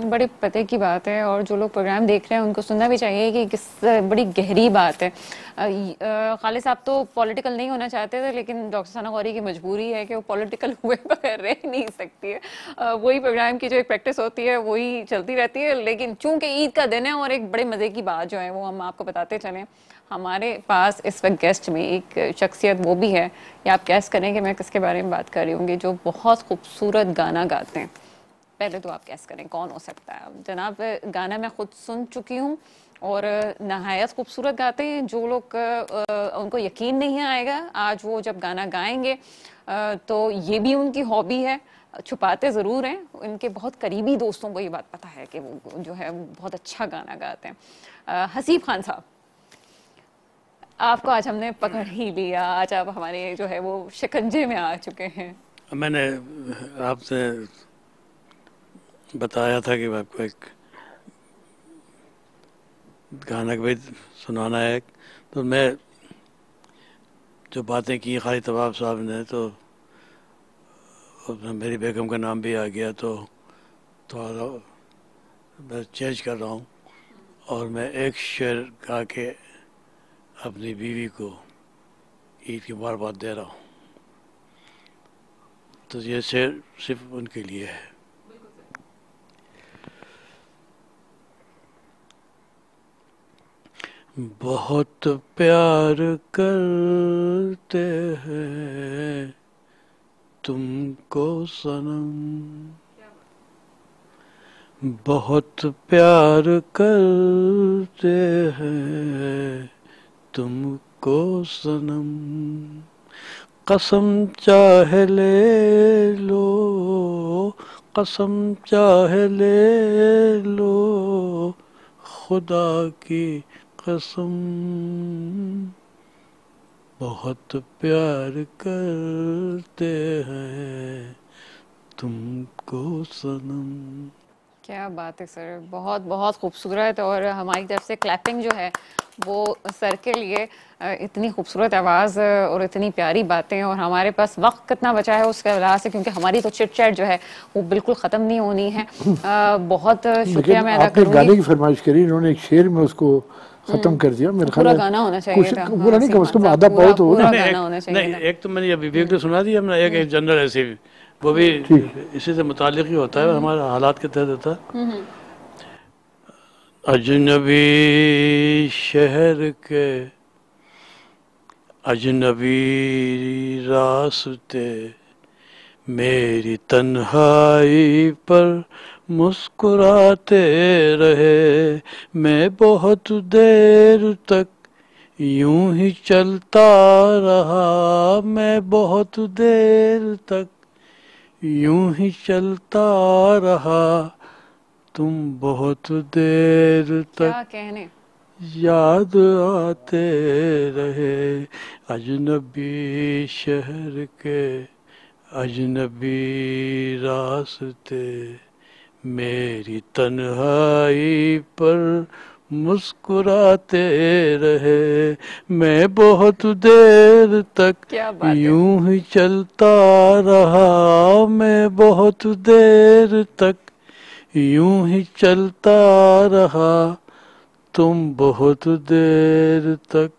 बड़ी पते की बात है, और जो लोग प्रोग्राम देख रहे हैं उनको सुनना भी चाहिए कि किस बड़ी गहरी बात है। खालिद साहब तो पॉलिटिकल नहीं होना चाहते थे, लेकिन डॉक्टर सना गौरी की मजबूरी है कि वो पॉलिटिकल हुए बगैर रह नहीं सकती है। वही प्रोग्राम की जो एक प्रैक्टिस होती है वही चलती रहती है। लेकिन चूंकि ईद का दिन है और एक बड़े मज़े की बात जो है वो हम आपको बताते चलें, हमारे पास इस वक्त गेस्ट में एक शख्सियत वो भी है, या आप कैस करें कि मैं किसके बारे में बात कर रही हूँ, जो बहुत खूबसूरत गाना गाते हैं। पहले तो आप कैस करें कौन हो सकता है। जनाब गाना मैं खुद सुन चुकी हूँ और नहायत खूबसूरत गाते हैं। जो लोग उनको यकीन नहीं आएगा आज वो जब गाना गाएंगे तो ये भी उनकी हॉबी है, छुपाते ज़रूर हैं। इनके बहुत करीबी दोस्तों को ये बात पता है कि वो जो है बहुत अच्छा गाना गाते हैं। हसीब खान साहब, आपको आज हमने पकड़ ही लिया, आज आप हमारे जो है वो शिकंजे में आ चुके हैं। मैंने आपसे बताया था कि आपको एक गाना भी सुनाना है, तो मैं जो बातें की खालिद तवाब साहब ने, तो मेरी बेगम का नाम भी आ गया, तो थोड़ा मैं चेंज कर रहा हूँ और मैं एक शेर गा के अपनी बीवी को ईद की मुबारकबाद दे रहा हूँ। तो ये शेर सिर्फ उनके लिए है। बहुत प्यार करते हैं तुमको सनम, बहुत प्यार करते हैं तुमको सनम, कसम चाहे ले लो, कसम चाहे ले लो, खुदा की कसम, बहुत प्यार करते हैं तुमको सनम। क्या बात है सर, बहुत बहुत खूबसूरत। और हमारी तरफ से क्लैपिंग जो है वो सर के लिए। इतनी खूबसूरत आवाज़ और इतनी प्यारी बातें, और हमारे पास वक्त कितना बचा है उसके वजह से, क्योंकि हमारी तो चिट चैट जो है वो बिल्कुल ख़त्म नहीं होनी है। बहुत शुक्रिया मैं अदा करूँगी। गाने की फरमाइश करी, उन्होंने एक शेर में उसको खत्म कर दिया। मेरे पूरा गाना होना चाहिए था, पूरा नहीं, कम से कम आधा पाव तो पूरा गाना होना चाहिए नहीं, था। एक तो मैंने अभी विवेक ने सुना दिया, हमने एक जनरल ऐसे भी, वो भी इसी से मुतालिक ही होता है, हमारे हालात के तहत होता है। अजनबी शहर के अजनबी रास्ते, मेरी तन्हाई पर मुस्कुराते रहे, मैं बहुत देर तक यूं ही चलता रहा, मैं बहुत देर तक यूं ही चलता रहा, तुम बहुत देर क्या तक कहने, याद आते रहे, अजनबी शहर के अजनबी रास्ते, मेरी तन्हाई पर मुस्कुराते रहे, मैं बहुत देर तक क्या बात है। यूं ही चलता रहा, मैं बहुत देर तक यूं ही चलता रहा, तुम बहुत देर तक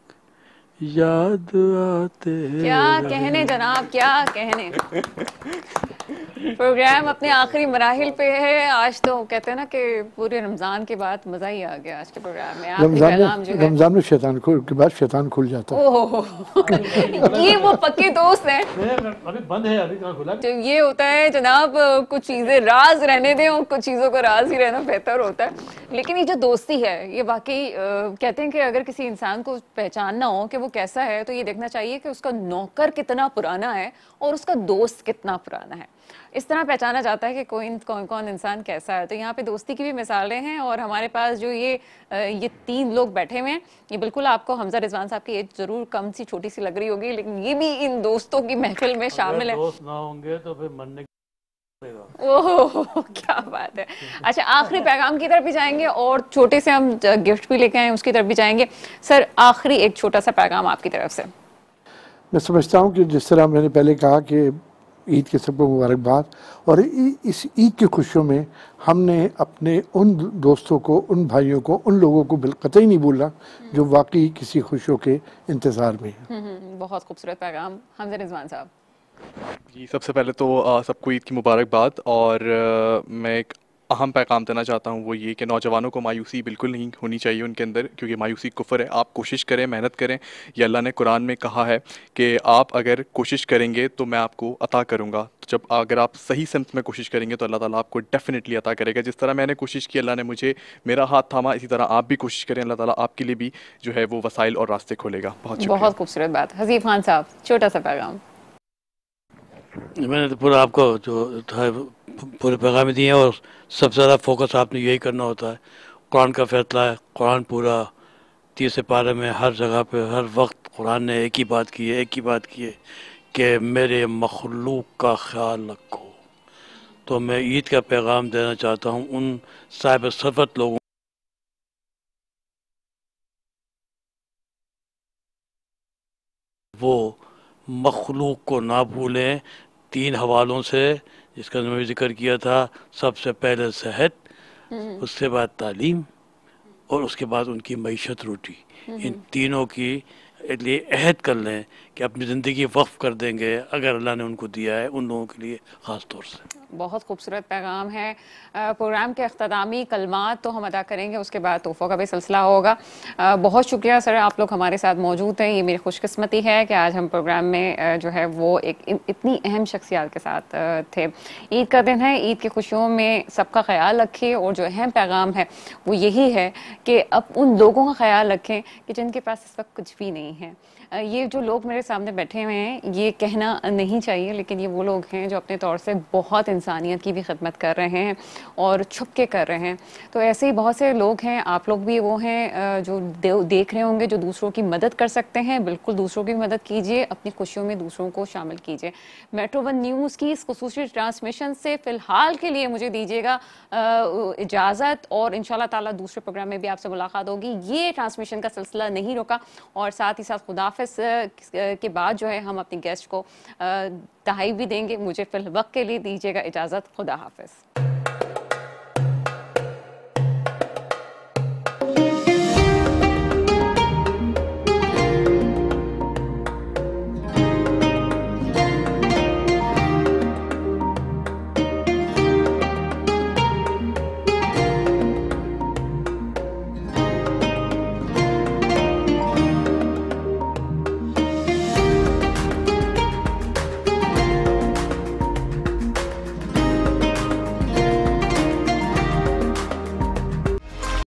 याद आते क्या कहने जनाब, क्या कहने। प्रोग्राम अपने आखिरी मराहिल पे है आज। तो कहते हैं ना कि पूरे रमज़ान के बाद मज़ा ही आ गया आज के प्रोग्राम में। आखिरी पैगाम जो है, रमजान में शैतान के बाद शैतान खुल जाता है। ओह ये वो पक्के दोस्त हैं। अभी बंद है, अभी कहाँ खुला? तो ये होता है जनाब, कुछ चीज़ें राज रहने दें और कुछ चीज़ों को राज ही रहना बेहतर होता है। लेकिन ये जो दोस्ती है, ये वाकई कहते हैं कि अगर किसी इंसान को पहचानना हो कि वो कैसा है, तो ये देखना चाहिए कि उसका नौकर कितना पुराना है और उसका दोस्त कितना पुराना है। इस तरह पहचाना जाता है कि कौन कौन इंसान कैसा है। तो यहाँ पे दोस्ती की भी मिसालें हैं। और हमारे पास जो ये 3 लोग बैठे हुए हैं, ये बिल्कुल आपको हमजा रिजवान साहब की एज जरूर कम सी छोटी सी लग रही होगी, लेकिन ये भी इन दोस्तों की महफिल में शामिल है। दोस्त ना होंगे तो फिर मरने ओह क्या बात है। अच्छा, आखिरी पैगाम की तरफ भी जाएंगे और छोटे से हम गिफ्ट भी लेके आए उसकी तरफ भी जाएंगे। सर, आखिरी एक छोटा सा पैगाम आपकी तरफ से। मैं समझता हूँ कि जिस तरह मैंने पहले कहा कि ईद के सबको मुबारकबाद, और इस ईद की खुशियों में हमने अपने उन दोस्तों को, उन भाइयों को, उन लोगों को कतई नहीं भूलना जो वाकई किसी खुशियों के इंतज़ार में है। बहुत खूबसूरत पैगाम हमजा रिजवान साहब। जी, सबसे पहले तो सबको ईद की मुबारकबाद। और मैं एक अहम पैगाम देना चाहता हूँ, वो ये कि नौजवानों को मायूसी बिल्कुल नहीं होनी चाहिए उनके अंदर, क्योंकि मायूसी कुफ्र है। आप कोशिश करें, मेहनत करें। ये अल्लाह ने कुरान में कहा है कि आप अगर कोशिश करेंगे तो मैं आपको अता करूँगा। तो जब अगर आप सही सिमत में कोशिश करेंगे तो अल्लाह ताला आपको डेफिनेटली अता करेगा। जिस तरह मैंने कोशिश की, अल्लाह ने मुझे मेरा हाथ थामा, इसी तरह आप भी कोशिश करें, अल्लाह ताला आपके लिए भी जो है वो वसाइल और रास्ते खोलेगा। बहुत खूबसूरत बात। हसीब खान साहब, छोटा सा पैगाम। मैंने तो पूरा आपको जो था पूरे पैगाम दिए हैं, और सबसे ज़्यादा फोकस आपने यही करना होता है। कुरान का फैसला है, कुरान पूरा 30 पारे में हर जगह पे हर वक्त कुरान ने एक ही बात की है, एक ही बात की है कि मेरे मखलूक का ख्याल रखो। तो मैं ईद का पैगाम देना चाहता हूँ उन साहिब सफ़त लोगों, वो मखलूक को ना भूलें। 3 हवालों से, जिसका मैंने जिक्र किया था, सबसे पहले सेहत, उसके बाद तालीम, और उसके बाद उनकी मईशत रोटी। इन तीनों की लिए अहद कर लें कि अपनी ज़िंदगी वक्फ कर देंगे अगर अल्लाह ने उनको दिया है, उन लोगों के लिए ख़ास तौर से। बहुत खूबसूरत पैगाम है। प्रोग्राम के अख्तामी कलमात तो हम अदा करेंगे, उसके बाद तोहफ़ों का भी सिलसिला होगा। बहुत शुक्रिया सर, आप लोग हमारे साथ मौजूद हैं। ये मेरी खुशकिस्मती है कि आज हम प्रोग्राम में जो है वो एक इतनी अहम शख्सियात के साथ थे। ईद का दिन है, ईद की खुशियों में सबका ख्याल रखें, और जो अहम पैगाम है वो यही है कि अब उन लोगों का ख्याल रखें कि जिनके पास इस वक्त कुछ भी नहीं है। ये जो लोग मेरे सामने बैठे हुए हैं, ये कहना नहीं चाहिए, लेकिन ये वो लोग हैं जो अपने तौर से बहुत इंसानियत की भी खिदमत कर रहे हैं और छुप के कर रहे हैं। तो ऐसे ही बहुत से लोग हैं, आप लोग भी वो हैं जो देख रहे होंगे, जो दूसरों की मदद कर सकते हैं। बिल्कुल दूसरों की मदद कीजिए, अपनी खुशियों में दूसरों को शामिल कीजिए। मेट्रो वन न्यूज़ की इस खुसूसी ट्रांसमिशन से फ़िलहाल के लिए मुझे दीजिएगा इजाज़त, और इंशाल्लाह ताला दूसरे प्रोग्राम में भी आपसे मुलाकात होगी। ये ट्रांसमिशन का सिलसिला नहीं रुका, और साथ ही साथ खुदाफिज़ के बाद जो है हम अपनी गेस्ट को तहाई भी देंगे। मुझे फिल वक्त के लिए दीजिएगा इजाज़त। खुदा हाफिज़।